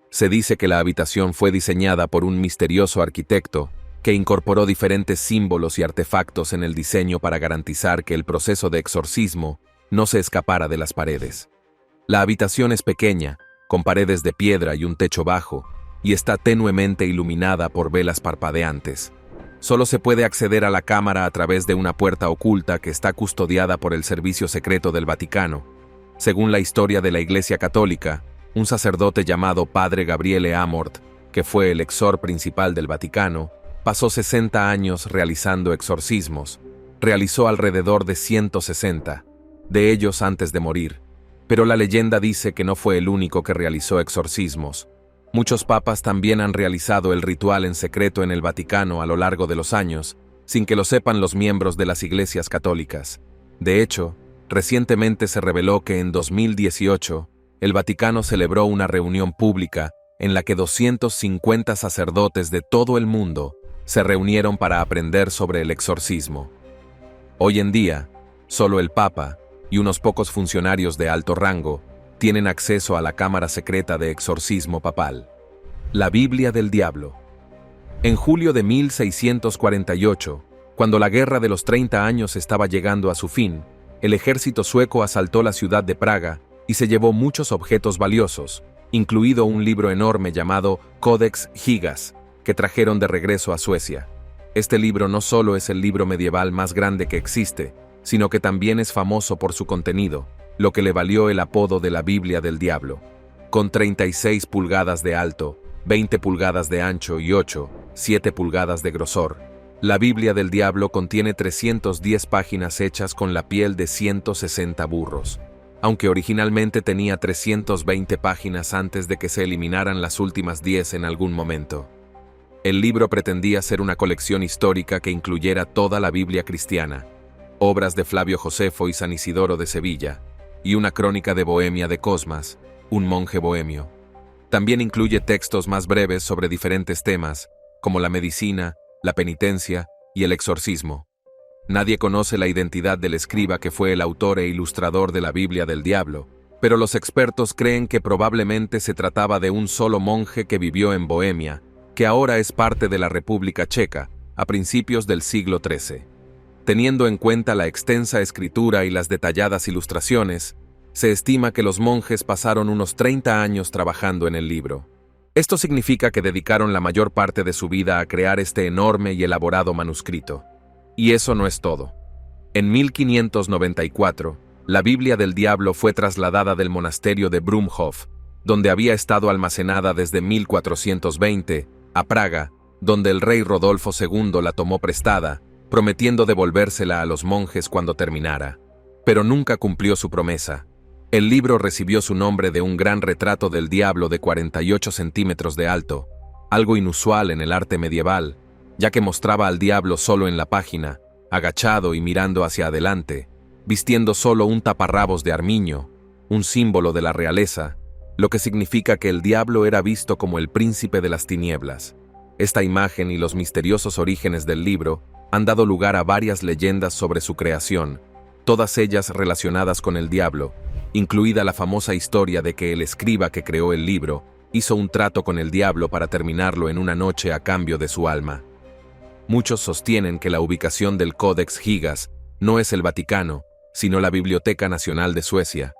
Se dice que la habitación fue diseñada por un misterioso arquitecto que incorporó diferentes símbolos y artefactos en el diseño para garantizar que el proceso de exorcismo no se escapara de las paredes. La habitación es pequeña, con paredes de piedra y un techo bajo, y está tenuemente iluminada por velas parpadeantes. Solo se puede acceder a la cámara a través de una puerta oculta que está custodiada por el Servicio Secreto del Vaticano. Según la historia de la Iglesia Católica, un sacerdote llamado Padre Gabriele Amort, que fue el exor principal del Vaticano, pasó 60 años realizando exorcismos. Realizó alrededor de 160, de ellos antes de morir. Pero la leyenda dice que no fue el único que realizó exorcismos. Muchos papas también han realizado el ritual en secreto en el Vaticano a lo largo de los años, sin que lo sepan los miembros de las iglesias católicas. De hecho, recientemente se reveló que en 2018, el Vaticano celebró una reunión pública en la que 250 sacerdotes de todo el mundo se reunieron para aprender sobre el exorcismo. Hoy en día, solo el Papa y unos pocos funcionarios de alto rango tienen acceso a la cámara secreta de exorcismo papal. La Biblia del Diablo. En julio de 1648, cuando la Guerra de los 30 años estaba llegando a su fin, el ejército sueco asaltó la ciudad de Praga y se llevó muchos objetos valiosos, incluido un libro enorme llamado Codex Gigas, que trajeron de regreso a Suecia. Este libro no solo es el libro medieval más grande que existe, sino que también es famoso por su contenido, lo que le valió el apodo de la Biblia del Diablo. Con 36 pulgadas de alto, 20 pulgadas de ancho y 7 pulgadas de grosor, la Biblia del Diablo contiene 310 páginas hechas con la piel de 160 burros, aunque originalmente tenía 320 páginas antes de que se eliminaran las últimas 10 en algún momento. El libro pretendía ser una colección histórica que incluyera toda la Biblia cristiana, obras de Flavio Josefo y San Isidoro de Sevilla, y una crónica de Bohemia de Cosmas, un monje bohemio. También incluye textos más breves sobre diferentes temas, como la medicina, la penitencia y el exorcismo. Nadie conoce la identidad del escriba que fue el autor e ilustrador de la Biblia del Diablo, pero los expertos creen que probablemente se trataba de un solo monje que vivió en Bohemia, que ahora es parte de la República Checa, a principios del siglo XIII. Teniendo en cuenta la extensa escritura y las detalladas ilustraciones, se estima que los monjes pasaron unos 30 años trabajando en el libro. Esto significa que dedicaron la mayor parte de su vida a crear este enorme y elaborado manuscrito. Y eso no es todo. En 1594, la Biblia del Diablo fue trasladada del monasterio de Brumhof, donde había estado almacenada desde 1420, a Praga, donde el rey Rodolfo II la tomó prestada, prometiendo devolvérsela a los monjes cuando terminara. Pero nunca cumplió su promesa. El libro recibió su nombre de un gran retrato del diablo de 48 centímetros de alto, algo inusual en el arte medieval, ya que mostraba al diablo solo en la página, agachado y mirando hacia adelante, vistiendo solo un taparrabos de armiño, un símbolo de la realeza, lo que significa que el diablo era visto como el príncipe de las tinieblas. Esta imagen y los misteriosos orígenes del libro han dado lugar a varias leyendas sobre su creación, todas ellas relacionadas con el diablo, incluida la famosa historia de que el escriba que creó el libro hizo un trato con el diablo para terminarlo en una noche a cambio de su alma. Muchos sostienen que la ubicación del Codex Gigas no es el Vaticano, sino la Biblioteca Nacional de Suecia.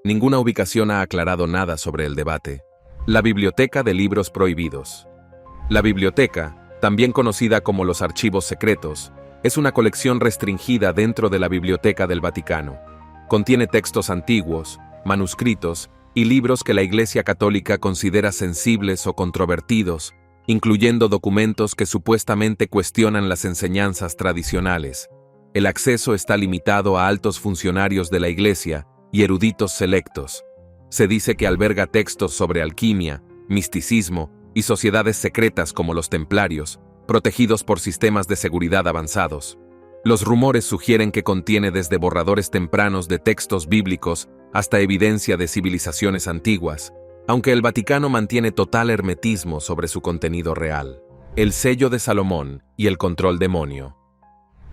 Ninguna ubicación ha aclarado nada sobre el debate. La Biblioteca de Libros Prohibidos. La biblioteca, también conocida como los archivos secretos, es una colección restringida dentro de la Biblioteca del Vaticano. Contiene textos antiguos, manuscritos y libros que la Iglesia Católica considera sensibles o controvertidos, incluyendo documentos que supuestamente cuestionan las enseñanzas tradicionales. El acceso está limitado a altos funcionarios de la Iglesia y eruditos selectos. Se dice que alberga textos sobre alquimia, misticismo y sociedades secretas como los templarios, protegidos por sistemas de seguridad avanzados. Los rumores sugieren que contiene desde borradores tempranos de textos bíblicos hasta evidencia de civilizaciones antiguas, aunque el Vaticano mantiene total hermetismo sobre su contenido real. El sello de Salomón y el control demonio.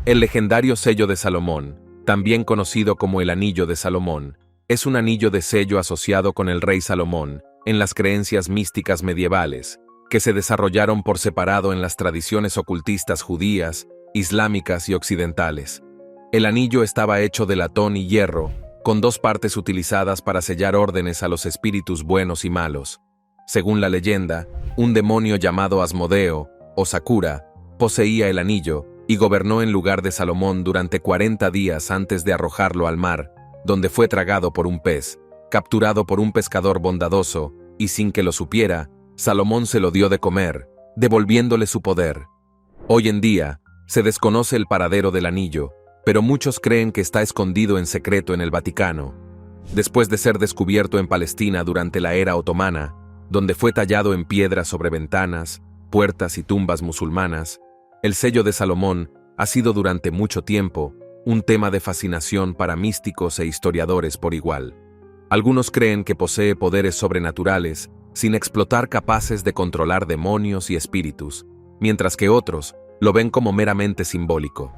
El legendario sello de Salomón, también conocido como el Anillo de Salomón, es un anillo de sello asociado con el rey Salomón en las creencias místicas medievales, que se desarrollaron por separado en las tradiciones ocultistas judías, islámicas y occidentales. El anillo estaba hecho de latón y hierro, con dos partes utilizadas para sellar órdenes a los espíritus buenos y malos. Según la leyenda, un demonio llamado Asmodeo, o Sakura, poseía el anillo y gobernó en lugar de Salomón durante 40 días antes de arrojarlo al mar, donde fue tragado por un pez, capturado por un pescador bondadoso, y sin que lo supiera, Salomón se lo dio de comer, devolviéndole su poder. Hoy en día, se desconoce el paradero del anillo, pero muchos creen que está escondido en secreto en el Vaticano. Después de ser descubierto en Palestina durante la era otomana, donde fue tallado en piedra sobre ventanas, puertas y tumbas musulmanas, el sello de Salomón ha sido durante mucho tiempo un tema de fascinación para místicos e historiadores por igual. Algunos creen que posee poderes sobrenaturales, sin explotar, capaces de controlar demonios y espíritus, mientras que otros lo ven como meramente simbólico.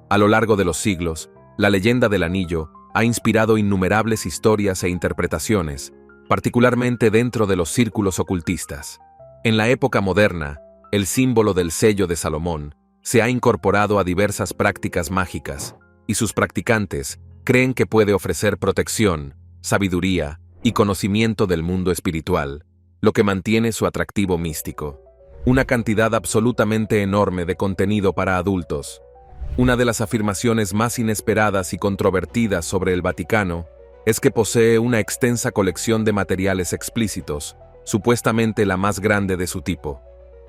A lo largo de los siglos, la leyenda del anillo ha inspirado innumerables historias e interpretaciones, particularmente dentro de los círculos ocultistas. En la época moderna, el símbolo del sello de Salomón se ha incorporado a diversas prácticas mágicas, y sus practicantes creen que puede ofrecer protección, sabiduría y conocimiento del mundo espiritual, lo que mantiene su atractivo místico. Una cantidad absolutamente enorme de contenido para adultos. Una de las afirmaciones más inesperadas y controvertidas sobre el Vaticano es que posee una extensa colección de materiales explícitos, supuestamente la más grande de su tipo.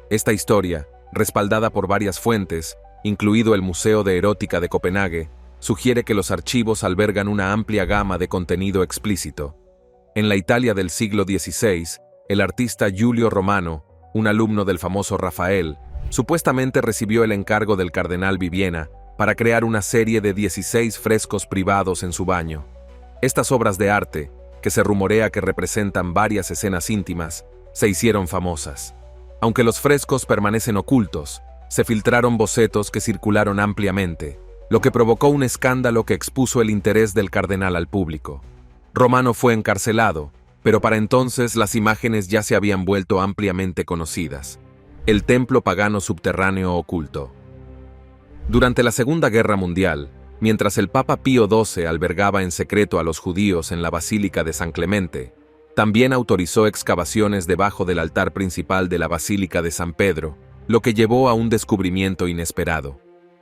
Esta historia, respaldada por varias fuentes, incluido el Museo de Erótica de Copenhague, sugiere que los archivos albergan una amplia gama de contenido explícito. En la Italia del siglo XVI, el artista Giulio Romano, un alumno del famoso Rafael, supuestamente recibió el encargo del cardenal Bibbiena para crear una serie de 16 frescos privados en su baño. Estas obras de arte, que se rumorea que representan varias escenas íntimas, se hicieron famosas. Aunque los frescos permanecen ocultos, se filtraron bocetos que circularon ampliamente, lo que provocó un escándalo que expuso el interés del cardenal al público. Romano fue encarcelado, pero para entonces las imágenes ya se habían vuelto ampliamente conocidas. El templo pagano subterráneo oculto. Durante la Segunda Guerra Mundial, mientras el Papa Pío XII albergaba en secreto a los judíos en la Basílica de San Clemente, también autorizó excavaciones debajo del altar principal de la Basílica de San Pedro, lo que llevó a un descubrimiento inesperado.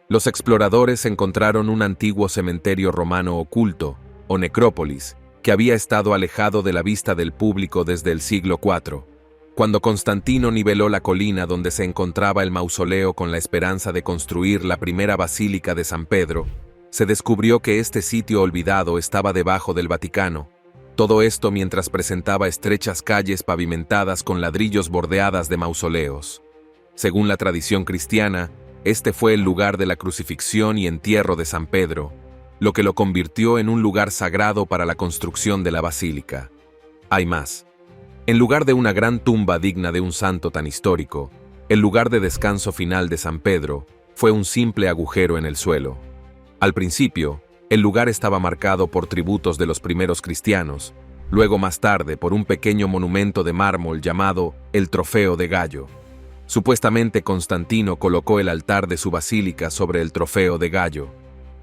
Los exploradores encontraron un antiguo cementerio romano oculto, o necrópolis, que había estado alejado de la vista del público desde el siglo IV. Cuando Constantino niveló la colina donde se encontraba el mausoleo con la esperanza de construir la primera Basílica de San Pedro, se descubrió que este sitio olvidado estaba debajo del Vaticano. Todo esto mientras presentaba estrechas calles pavimentadas con ladrillos bordeadas de mausoleos. Según la tradición cristiana, este fue el lugar de la crucifixión y entierro de San Pedro, lo que lo convirtió en un lugar sagrado para la construcción de la basílica. Hay más. En lugar de una gran tumba digna de un santo tan histórico, el lugar de descanso final de San Pedro fue un simple agujero en el suelo. Al principio, el lugar estaba marcado por tributos de los primeros cristianos, luego más tarde por un pequeño monumento de mármol llamado el Trofeo de Gallo. Supuestamente Constantino colocó el altar de su basílica sobre el Trofeo de Gallo.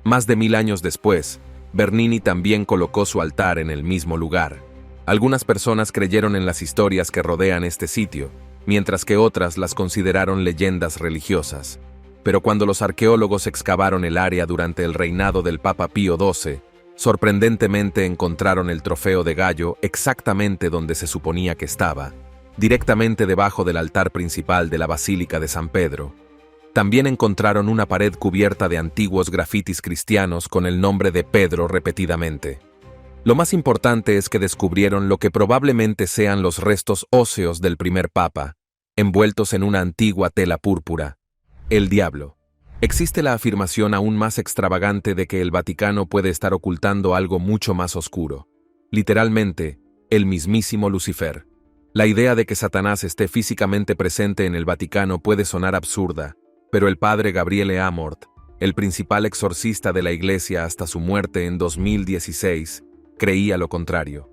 Más de 1000 años después, Bernini también colocó su altar en el mismo lugar. Algunas personas creyeron en las historias que rodean este sitio, mientras que otras las consideraron leyendas religiosas. Pero cuando los arqueólogos excavaron el área durante el reinado del Papa Pío XII, sorprendentemente encontraron el Trofeo de Gallo exactamente donde se suponía que estaba, directamente debajo del altar principal de la Basílica de San Pedro. También encontraron una pared cubierta de antiguos grafitis cristianos con el nombre de Pedro repetidamente. Lo más importante es que descubrieron lo que probablemente sean los restos óseos del primer papa, envueltos en una antigua tela púrpura. El diablo. Existe la afirmación aún más extravagante de que el Vaticano puede estar ocultando algo mucho más oscuro. Literalmente, el mismísimo Lucifer. La idea de que Satanás esté físicamente presente en el Vaticano puede sonar absurda, pero el padre Gabriele Amorth, el principal exorcista de la Iglesia hasta su muerte en 2016, creía lo contrario.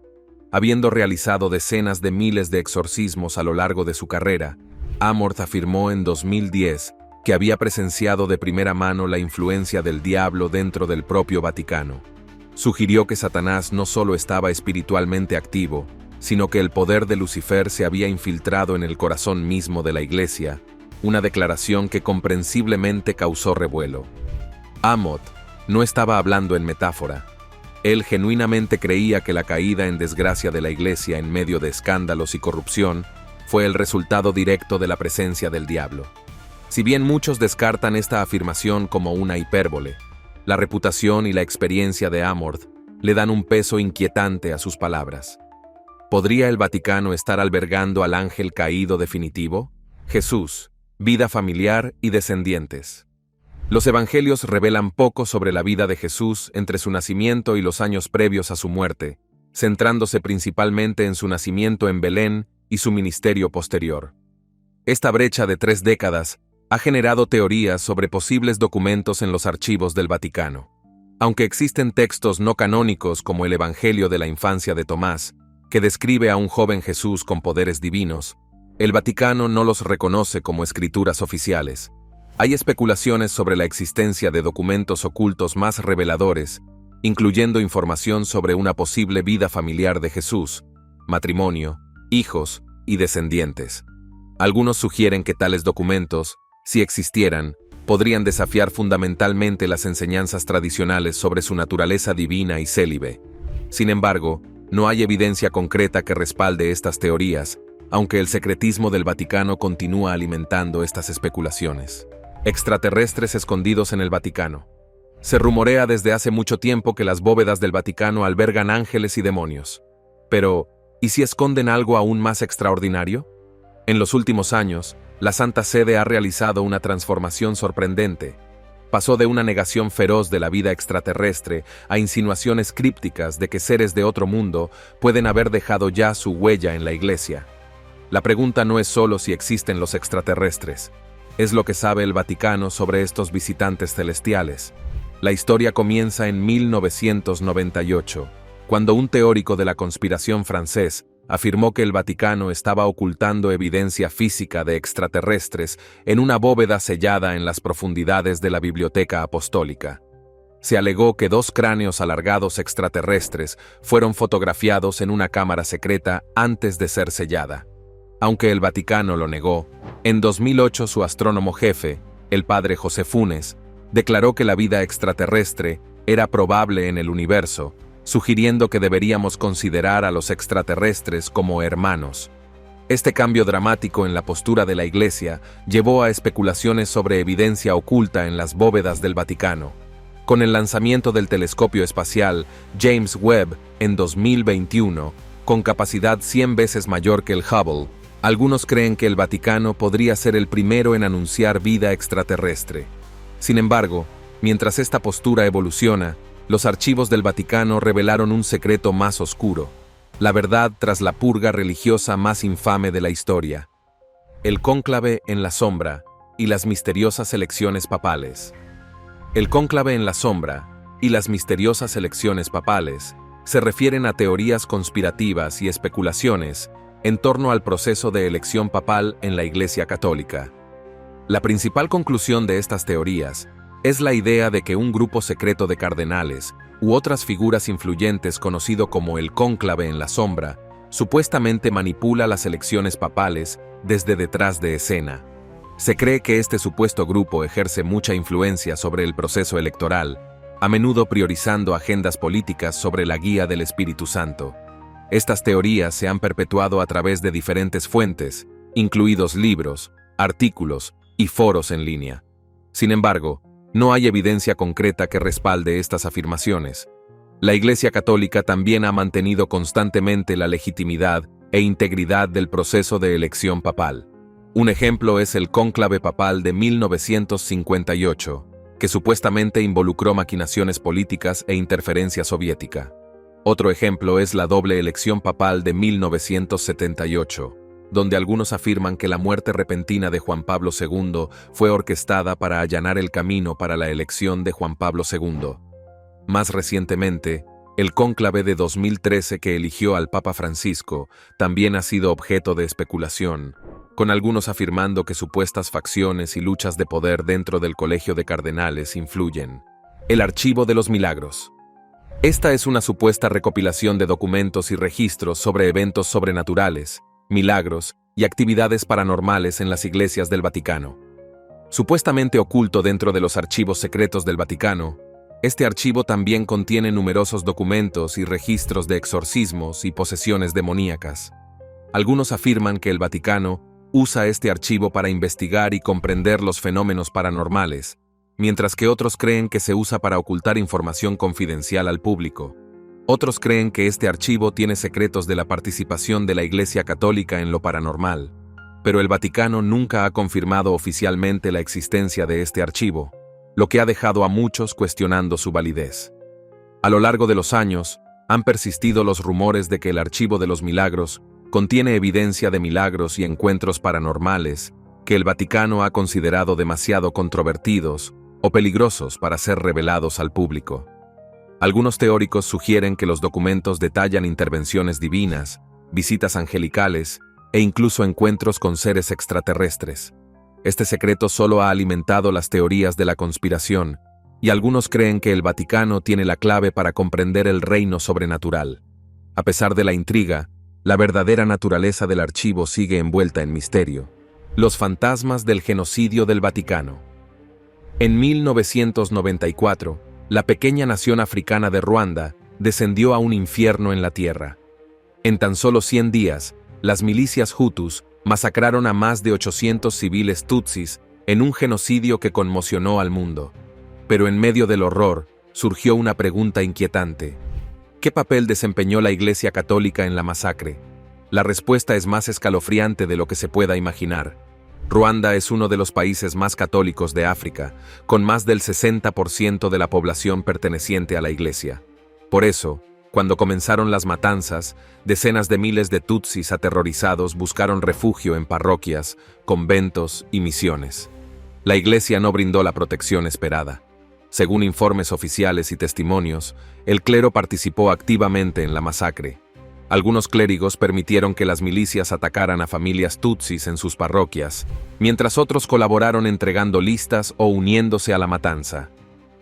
Habiendo realizado decenas de miles de exorcismos a lo largo de su carrera, Amorth afirmó en 2010 que había presenciado de primera mano la influencia del diablo dentro del propio Vaticano. Sugirió que Satanás no solo estaba espiritualmente activo, sino que el poder de Lucifer se había infiltrado en el corazón mismo de la Iglesia, una declaración que comprensiblemente causó revuelo. Amorth no estaba hablando en metáfora. Él genuinamente creía que la caída en desgracia de la Iglesia en medio de escándalos y corrupción fue el resultado directo de la presencia del diablo. Si bien muchos descartan esta afirmación como una hipérbole, la reputación y la experiencia de Amorth le dan un peso inquietante a sus palabras. ¿Podría el Vaticano estar albergando al ángel caído definitivo? Jesús, vida familiar y descendientes. Los evangelios revelan poco sobre la vida de Jesús entre su nacimiento y los años previos a su muerte, centrándose principalmente en su nacimiento en Belén y su ministerio posterior. Esta brecha de 3 décadas ha generado teorías sobre posibles documentos en los archivos del Vaticano. Aunque existen textos no canónicos como el Evangelio de la infancia de Tomás, que describe a un joven Jesús con poderes divinos, el Vaticano no los reconoce como escrituras oficiales. Hay especulaciones sobre la existencia de documentos ocultos más reveladores, incluyendo información sobre una posible vida familiar de Jesús, matrimonio, hijos y descendientes. Algunos sugieren que tales documentos, si existieran, podrían desafiar fundamentalmente las enseñanzas tradicionales sobre su naturaleza divina y célibe. Sin embargo, no hay evidencia concreta que respalde estas teorías, aunque el secretismo del Vaticano continúa alimentando estas especulaciones. Extraterrestres escondidos en el Vaticano. Se rumorea desde hace mucho tiempo que las bóvedas del Vaticano albergan ángeles y demonios. Pero, ¿y si esconden algo aún más extraordinario? En los últimos años, la Santa Sede ha realizado una transformación sorprendente. Pasó de una negación feroz de la vida extraterrestre a insinuaciones crípticas de que seres de otro mundo pueden haber dejado ya su huella en la Iglesia. La pregunta no es solo si existen los extraterrestres, es lo que sabe el Vaticano sobre estos visitantes celestiales. La historia comienza en 1998, cuando un teórico de la conspiración francés afirmó que el Vaticano estaba ocultando evidencia física de extraterrestres en una bóveda sellada en las profundidades de la Biblioteca Apostólica. Se alegó que 2 cráneos alargados extraterrestres fueron fotografiados en una cámara secreta antes de ser sellada. Aunque el Vaticano lo negó, en 2008 su astrónomo jefe, el padre José Funes, declaró que la vida extraterrestre era probable en el universo, sugiriendo que deberíamos considerar a los extraterrestres como hermanos. Este cambio dramático en la postura de la Iglesia llevó a especulaciones sobre evidencia oculta en las bóvedas del Vaticano. Con el lanzamiento del telescopio espacial James Webb en 2021, con capacidad 100 veces mayor que el Hubble, algunos creen que el Vaticano podría ser el primero en anunciar vida extraterrestre. Sin embargo, mientras esta postura evoluciona, los archivos del Vaticano revelaron un secreto más oscuro, la verdad tras la purga religiosa más infame de la historia. El cónclave en la sombra, y las misteriosas elecciones papales. El cónclave en la sombra y las misteriosas elecciones papales se refieren a teorías conspirativas y especulaciones en torno al proceso de elección papal en la Iglesia Católica. La principal conclusión de estas teorías es la idea de que un grupo secreto de cardenales u otras figuras influyentes conocido como el cónclave en la sombra supuestamente manipula las elecciones papales desde detrás de escena. Se cree que este supuesto grupo ejerce mucha influencia sobre el proceso electoral, a menudo priorizando agendas políticas sobre la guía del Espíritu Santo. Estas teorías se han perpetuado a través de diferentes fuentes, incluidos libros, artículos y foros en línea. Sin embargo, no hay evidencia concreta que respalde estas afirmaciones. La Iglesia Católica también ha mantenido constantemente la legitimidad e integridad del proceso de elección papal. Un ejemplo es el cónclave papal de 1958, que supuestamente involucró maquinaciones políticas e interferencia soviética. Otro ejemplo es la doble elección papal de 1978, donde algunos afirman que la muerte repentina de Juan Pablo II fue orquestada para allanar el camino para la elección de Juan Pablo II. Más recientemente, el cónclave de 2013 que eligió al Papa Francisco también ha sido objeto de especulación, con algunos afirmando que supuestas facciones y luchas de poder dentro del Colegio de Cardenales influyen. El Archivo de los Milagros. Esta es una supuesta recopilación de documentos y registros sobre eventos sobrenaturales, milagros y actividades paranormales en las iglesias del Vaticano. Supuestamente oculto dentro de los archivos secretos del Vaticano, este archivo también contiene numerosos documentos y registros de exorcismos y posesiones demoníacas. Algunos afirman que el Vaticano usa este archivo para investigar y comprender los fenómenos paranormales, mientras que otros creen que se usa para ocultar información confidencial al público. Otros creen que este archivo tiene secretos de la participación de la Iglesia Católica en lo paranormal, pero el Vaticano nunca ha confirmado oficialmente la existencia de este archivo, lo que ha dejado a muchos cuestionando su validez. A lo largo de los años, han persistido los rumores de que el Archivo de los Milagros contiene evidencia de milagros y encuentros paranormales que el Vaticano ha considerado demasiado controvertidos o peligrosos para ser revelados al público. Algunos teóricos sugieren que los documentos detallan intervenciones divinas, visitas angelicales e incluso encuentros con seres extraterrestres. Este secreto solo ha alimentado las teorías de la conspiración, y algunos creen que el Vaticano tiene la clave para comprender el reino sobrenatural. A pesar de la intriga, la verdadera naturaleza del archivo sigue envuelta en misterio. Los fantasmas del genocidio del Vaticano. En 1994, la pequeña nación africana de Ruanda descendió a un infierno en la tierra. En tan solo 100 días, las milicias Hutus masacraron a más de 800 civiles tutsis en un genocidio que conmocionó al mundo. Pero en medio del horror, surgió una pregunta inquietante. ¿Qué papel desempeñó la Iglesia Católica en la masacre? La respuesta es más escalofriante de lo que se pueda imaginar. Ruanda es uno de los países más católicos de África, con más del 60% de la población perteneciente a la Iglesia. Por eso, cuando comenzaron las matanzas, decenas de miles de tutsis aterrorizados buscaron refugio en parroquias, conventos y misiones. La Iglesia no brindó la protección esperada. Según informes oficiales y testimonios, el clero participó activamente en la masacre. Algunos clérigos permitieron que las milicias atacaran a familias tutsis en sus parroquias, mientras otros colaboraron entregando listas o uniéndose a la matanza.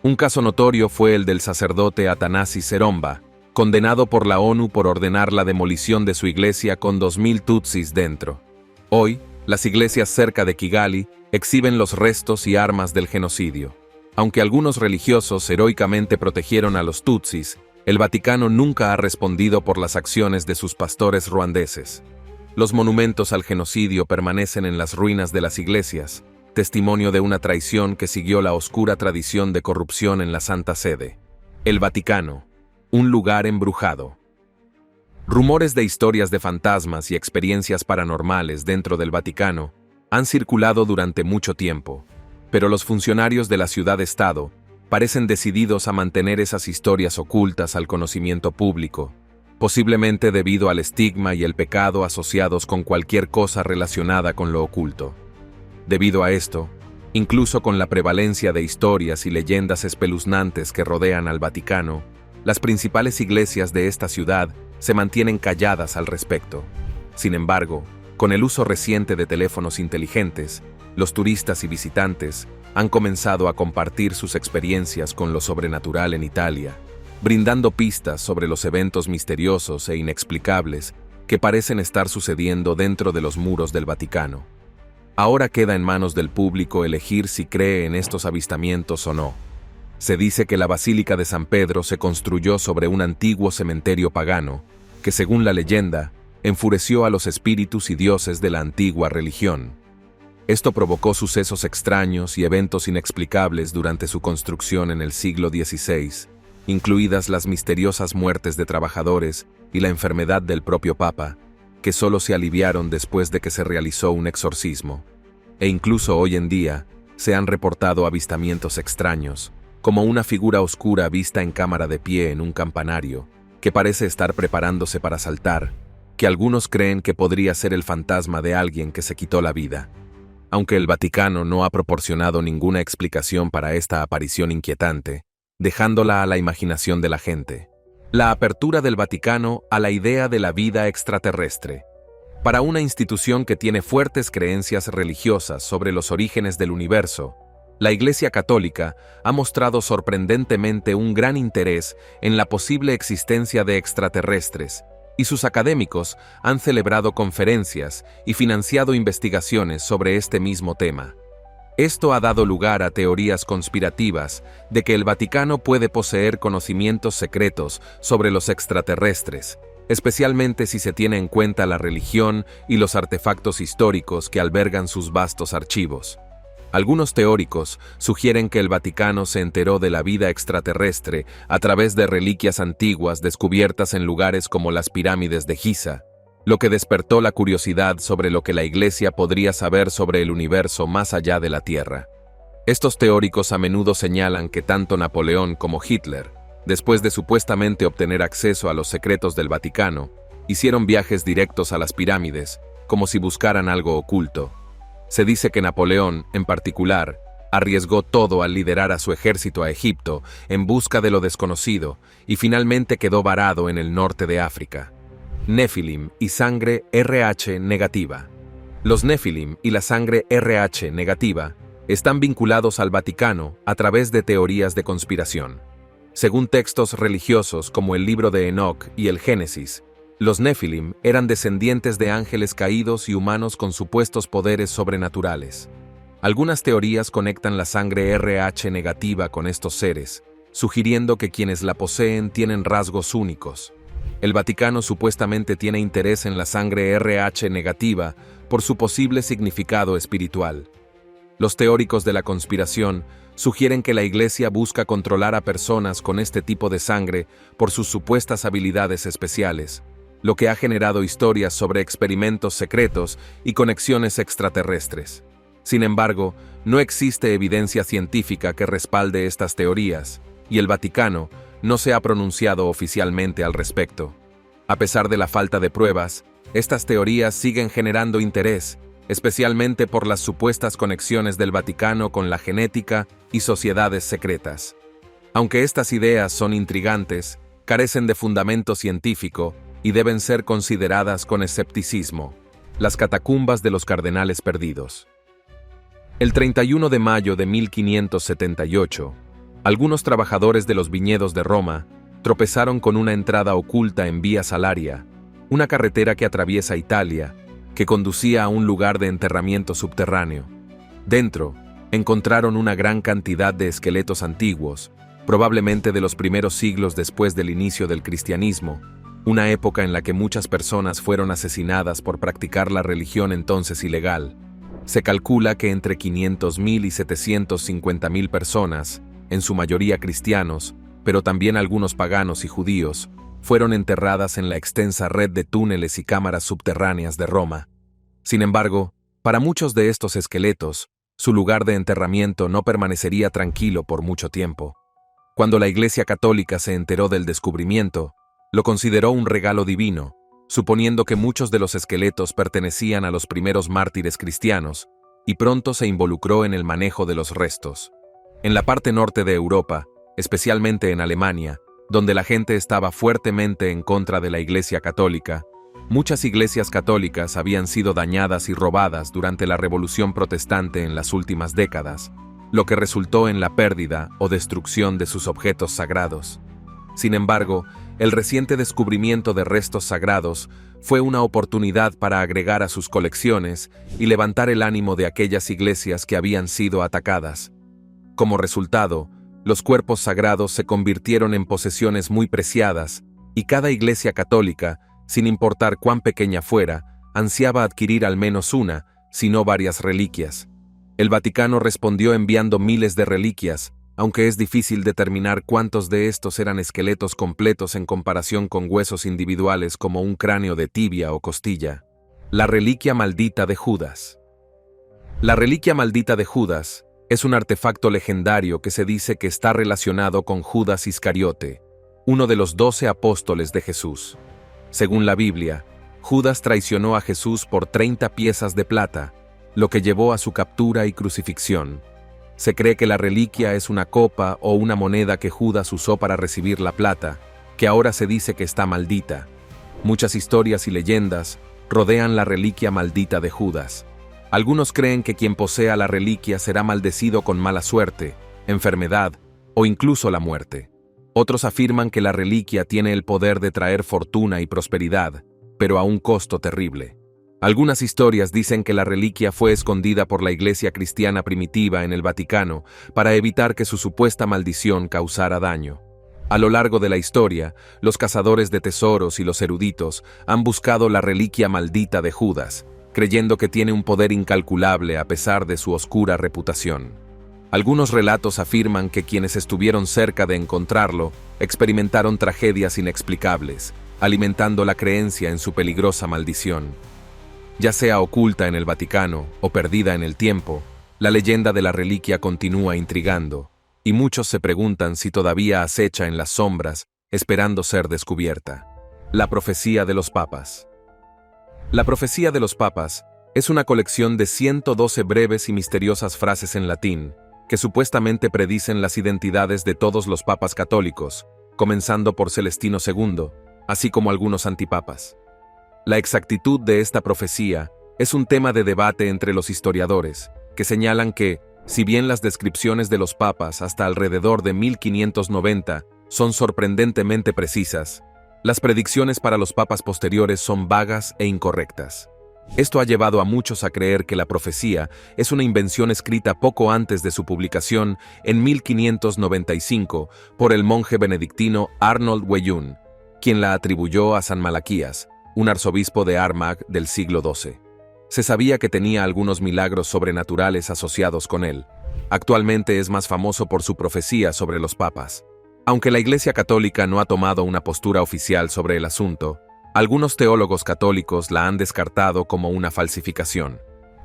Un caso notorio fue el del sacerdote Atanasi Seromba, condenado por la ONU por ordenar la demolición de su iglesia con 2000 tutsis dentro. Hoy, las iglesias cerca de Kigali exhiben los restos y armas del genocidio. Aunque algunos religiosos heroicamente protegieron a los tutsis, el Vaticano nunca ha respondido por las acciones de sus pastores ruandeses. Los monumentos al genocidio permanecen en las ruinas de las iglesias, testimonio de una traición que siguió la oscura tradición de corrupción en la Santa Sede. El Vaticano, un lugar embrujado. Rumores de historias de fantasmas y experiencias paranormales dentro del Vaticano han circulado durante mucho tiempo, pero los funcionarios de la ciudad-estado parecen decididos a mantener esas historias ocultas al conocimiento público, posiblemente debido al estigma y el pecado asociados con cualquier cosa relacionada con lo oculto. Debido a esto, Incluso con la prevalencia de historias y leyendas espeluznantes que rodean al Vaticano, las principales iglesias de esta ciudad se mantienen calladas al respecto. Sin embargo, con el uso reciente de teléfonos inteligentes, los turistas y visitantes han comenzado a compartir sus experiencias con lo sobrenatural en Italia, brindando pistas sobre los eventos misteriosos e inexplicables que parecen estar sucediendo dentro de los muros del Vaticano. Ahora queda en manos del público elegir si cree en estos avistamientos o no. Se dice que la Basílica de San Pedro se construyó sobre un antiguo cementerio pagano, que según la leyenda, enfureció a los espíritus y dioses de la antigua religión. Esto provocó sucesos extraños y eventos inexplicables durante su construcción en el siglo XVI, incluidas las misteriosas muertes de trabajadores y la enfermedad del propio Papa, que solo se aliviaron después de que se realizó un exorcismo. E incluso hoy en día, se han reportado avistamientos extraños, como una figura oscura vista en cámara de pie en un campanario, que parece estar preparándose para saltar, que algunos creen que podría ser el fantasma de alguien que se quitó la vida. Aunque el Vaticano no ha proporcionado ninguna explicación para esta aparición inquietante, dejándola a la imaginación de la gente. La apertura del Vaticano a la idea de la vida extraterrestre. Para una institución que tiene fuertes creencias religiosas sobre los orígenes del universo, la Iglesia Católica ha mostrado sorprendentemente un gran interés en la posible existencia de extraterrestres, y sus académicos han celebrado conferencias y financiado investigaciones sobre este mismo tema. Esto ha dado lugar a teorías conspirativas de que el Vaticano puede poseer conocimientos secretos sobre los extraterrestres, especialmente si se tiene en cuenta la religión y los artefactos históricos que albergan sus vastos archivos. Algunos teóricos sugieren que el Vaticano se enteró de la vida extraterrestre a través de reliquias antiguas descubiertas en lugares como las pirámides de Giza, lo que despertó la curiosidad sobre lo que la Iglesia podría saber sobre el universo más allá de la Tierra. Estos teóricos a menudo señalan que tanto Napoleón como Hitler, después de supuestamente obtener acceso a los secretos del Vaticano, hicieron viajes directos a las pirámides, como si buscaran algo oculto. Se dice que Napoleón, en particular, arriesgó todo al liderar a su ejército a Egipto en busca de lo desconocido y finalmente quedó varado en el norte de África. Nefilim y sangre RH negativa. Los Nefilim y la sangre RH negativa están vinculados al Vaticano a través de teorías de conspiración. Según textos religiosos como el libro de Enoc y el Génesis, los Nefilim eran descendientes de ángeles caídos y humanos con supuestos poderes sobrenaturales. Algunas teorías conectan la sangre RH negativa con estos seres, sugiriendo que quienes la poseen tienen rasgos únicos. El Vaticano supuestamente tiene interés en la sangre RH negativa por su posible significado espiritual. Los teóricos de la conspiración sugieren que la Iglesia busca controlar a personas con este tipo de sangre por sus supuestas habilidades especiales, lo que ha generado historias sobre experimentos secretos y conexiones extraterrestres. Sin embargo, no existe evidencia científica que respalde estas teorías, y el Vaticano no se ha pronunciado oficialmente al respecto. A pesar de la falta de pruebas, estas teorías siguen generando interés, especialmente por las supuestas conexiones del Vaticano con la genética y sociedades secretas. Aunque estas ideas son intrigantes, carecen de fundamento científico y deben ser consideradas con escepticismo. Las catacumbas de los cardenales perdidos. El 31 de mayo de 1578, algunos trabajadores de los viñedos de Roma tropezaron con una entrada oculta en Vía Salaria, una carretera que atraviesa Italia, que conducía a un lugar de enterramiento subterráneo. Dentro, encontraron una gran cantidad de esqueletos antiguos, probablemente de los primeros siglos después del inicio del cristianismo, una época en la que muchas personas fueron asesinadas por practicar la religión entonces ilegal. Se calcula que entre 500.000 y 750.000 personas, en su mayoría cristianos, pero también algunos paganos y judíos, fueron enterradas en la extensa red de túneles y cámaras subterráneas de Roma. Sin embargo, para muchos de estos esqueletos, su lugar de enterramiento no permanecería tranquilo por mucho tiempo. Cuando la Iglesia Católica se enteró del descubrimiento, lo consideró un regalo divino, suponiendo que muchos de los esqueletos pertenecían a los primeros mártires cristianos, y pronto se involucró en el manejo de los restos. En la parte norte de Europa, especialmente en Alemania, donde la gente estaba fuertemente en contra de la Iglesia Católica, muchas iglesias católicas habían sido dañadas y robadas durante la Revolución Protestante en las últimas décadas, lo que resultó en la pérdida o destrucción de sus objetos sagrados. Sin embargo, el reciente descubrimiento de restos sagrados fue una oportunidad para agregar a sus colecciones y levantar el ánimo de aquellas iglesias que habían sido atacadas. Como resultado, los cuerpos sagrados se convirtieron en posesiones muy preciadas, y cada iglesia católica, sin importar cuán pequeña fuera, ansiaba adquirir al menos una, si no varias reliquias. El Vaticano respondió enviando miles de reliquias, aunque es difícil determinar cuántos de estos eran esqueletos completos en comparación con huesos individuales como un cráneo de tibia o costilla. La reliquia maldita de Judas. La reliquia maldita de Judas es un artefacto legendario que se dice que está relacionado con Judas Iscariote, uno de los 12 apóstoles de Jesús. Según la Biblia, Judas traicionó a Jesús por 30 piezas de plata, lo que llevó a su captura y crucifixión. Se cree que la reliquia es una copa o una moneda que Judas usó para recibir la plata, que ahora se dice que está maldita. Muchas historias y leyendas rodean la reliquia maldita de Judas. Algunos creen que quien posea la reliquia será maldecido con mala suerte, enfermedad o incluso la muerte. Otros afirman que la reliquia tiene el poder de traer fortuna y prosperidad, pero a un costo terrible. Algunas historias dicen que la reliquia fue escondida por la Iglesia cristiana primitiva en el Vaticano para evitar que su supuesta maldición causara daño. A lo largo de la historia, los cazadores de tesoros y los eruditos han buscado la reliquia maldita de Judas, creyendo que tiene un poder incalculable a pesar de su oscura reputación. Algunos relatos afirman que quienes estuvieron cerca de encontrarlo experimentaron tragedias inexplicables, alimentando la creencia en su peligrosa maldición. Ya sea oculta en el Vaticano o perdida en el tiempo, la leyenda de la reliquia continúa intrigando, y muchos se preguntan si todavía acecha en las sombras, esperando ser descubierta. La profecía de los papas. La profecía de los papas es una colección de 112 breves y misteriosas frases en latín, que supuestamente predicen las identidades de todos los papas católicos, comenzando por Celestino II, así como algunos antipapas. La exactitud de esta profecía es un tema de debate entre los historiadores, que señalan que, si bien las descripciones de los papas hasta alrededor de 1590 son sorprendentemente precisas, las predicciones para los papas posteriores son vagas e incorrectas. Esto ha llevado a muchos a creer que la profecía es una invención escrita poco antes de su publicación en 1595 por el monje benedictino Arnold Weyun, quien la atribuyó a San Malaquías, un arzobispo de Armagh del siglo XII. Se sabía que tenía algunos milagros sobrenaturales asociados con él. Actualmente es más famoso por su profecía sobre los papas. Aunque la Iglesia Católica no ha tomado una postura oficial sobre el asunto, algunos teólogos católicos la han descartado como una falsificación.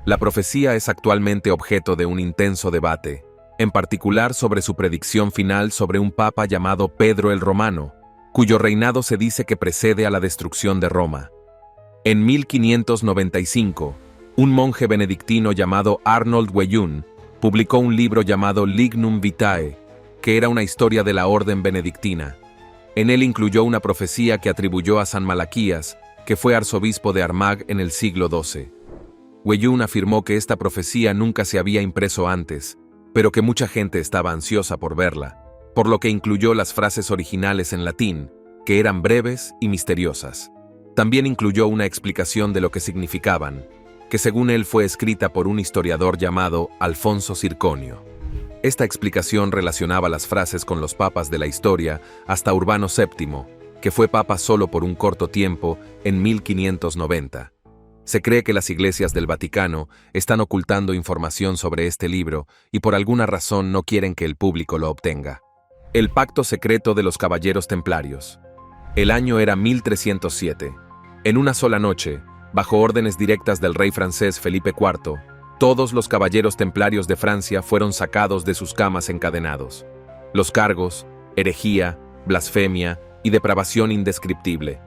La profecía es actualmente objeto de un intenso debate, en particular sobre su predicción final sobre un papa llamado Pedro el Romano, cuyo reinado se dice que precede a la destrucción de Roma. En 1595, un monje benedictino llamado Arnold Weyun publicó un libro llamado Lignum Vitae, que era una historia de la orden benedictina. En él incluyó una profecía que atribuyó a San Malaquías, que fue arzobispo de Armagh en el siglo XII. Weyun afirmó que esta profecía nunca se había impreso antes, pero que mucha gente estaba ansiosa por verla, por lo que incluyó las frases originales en latín, que eran breves y misteriosas. También incluyó una explicación de lo que significaban, que según él fue escrita por un historiador llamado Alfonso Circonio. Esta explicación relacionaba las frases con los papas de la historia hasta Urbano VII, que fue papa solo por un corto tiempo en 1590. Se cree que las iglesias del Vaticano están ocultando información sobre este libro y por alguna razón no quieren que el público lo obtenga. El pacto secreto de los caballeros templarios. El año era 1307. En una sola noche, bajo órdenes directas del rey francés Felipe IV, todos los caballeros templarios de Francia fueron sacados de sus camas encadenados. Los cargos, herejía, blasfemia y depravación indescriptible.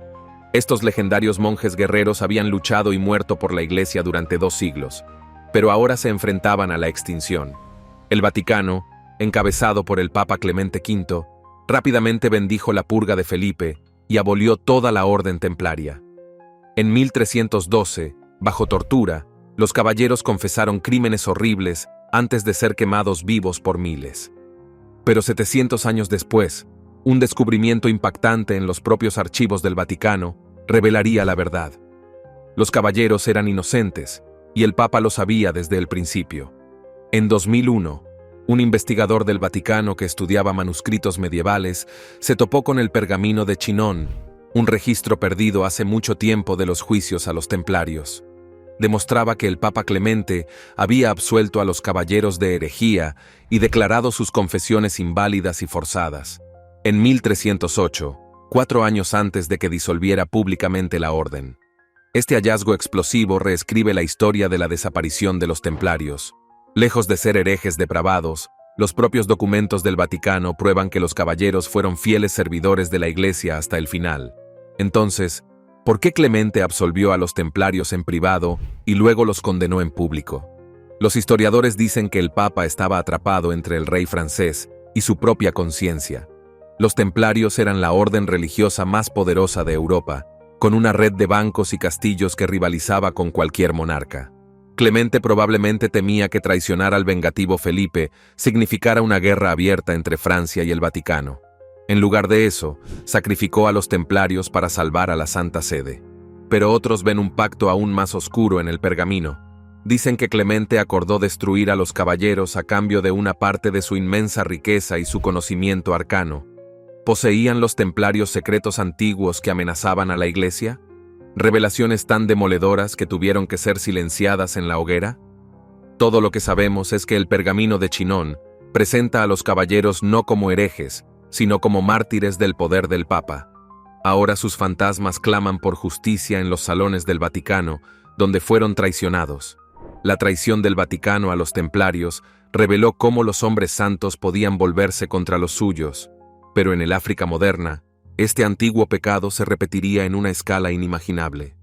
Estos legendarios monjes guerreros habían luchado y muerto por la Iglesia durante 2 siglos. pero ahora se enfrentaban a la extinción. El Vaticano, encabezado por el Papa Clemente V, rápidamente bendijo la purga de Felipe y abolió toda la orden templaria. En 1312, bajo tortura, los caballeros confesaron crímenes horribles antes de ser quemados vivos por miles. Pero 700 años después, un descubrimiento impactante en los propios archivos del Vaticano revelaría la verdad. Los caballeros eran inocentes, y el Papa lo sabía desde el principio. En 2001, un investigador del Vaticano que estudiaba manuscritos medievales se topó con el pergamino de Chinon, un registro perdido hace mucho tiempo de los juicios a los templarios. Demostraba que el Papa Clemente había absuelto a los caballeros de herejía y declarado sus confesiones inválidas y forzadas. En 1308, 4 años antes de que disolviera públicamente la orden. Este hallazgo explosivo reescribe la historia de la desaparición de los templarios. Lejos de ser herejes depravados, los propios documentos del Vaticano prueban que los caballeros fueron fieles servidores de la Iglesia hasta el final. Entonces, ¿por qué Clemente absolvió a los templarios en privado y luego los condenó en público? Los historiadores dicen que el Papa estaba atrapado entre el rey francés y su propia conciencia. Los templarios eran la orden religiosa más poderosa de Europa, con una red de bancos y castillos que rivalizaba con cualquier monarca. Clemente probablemente temía que traicionar al vengativo Felipe significara una guerra abierta entre Francia y el Vaticano. En lugar de eso, sacrificó a los templarios para salvar a la Santa Sede. Pero otros ven un pacto aún más oscuro en el pergamino. Dicen que Clemente acordó destruir a los caballeros a cambio de una parte de su inmensa riqueza y su conocimiento arcano. ¿Poseían los templarios secretos antiguos que amenazaban a la Iglesia? ¿Revelaciones tan demoledoras que tuvieron que ser silenciadas en la hoguera? Todo lo que sabemos es que el pergamino de Chinon presenta a los caballeros no como herejes, sino como mártires del poder del Papa. Ahora sus fantasmas claman por justicia en los salones del Vaticano, donde fueron traicionados. La traición del Vaticano a los templarios reveló cómo los hombres santos podían volverse contra los suyos, pero en el África moderna, este antiguo pecado se repetiría en una escala inimaginable.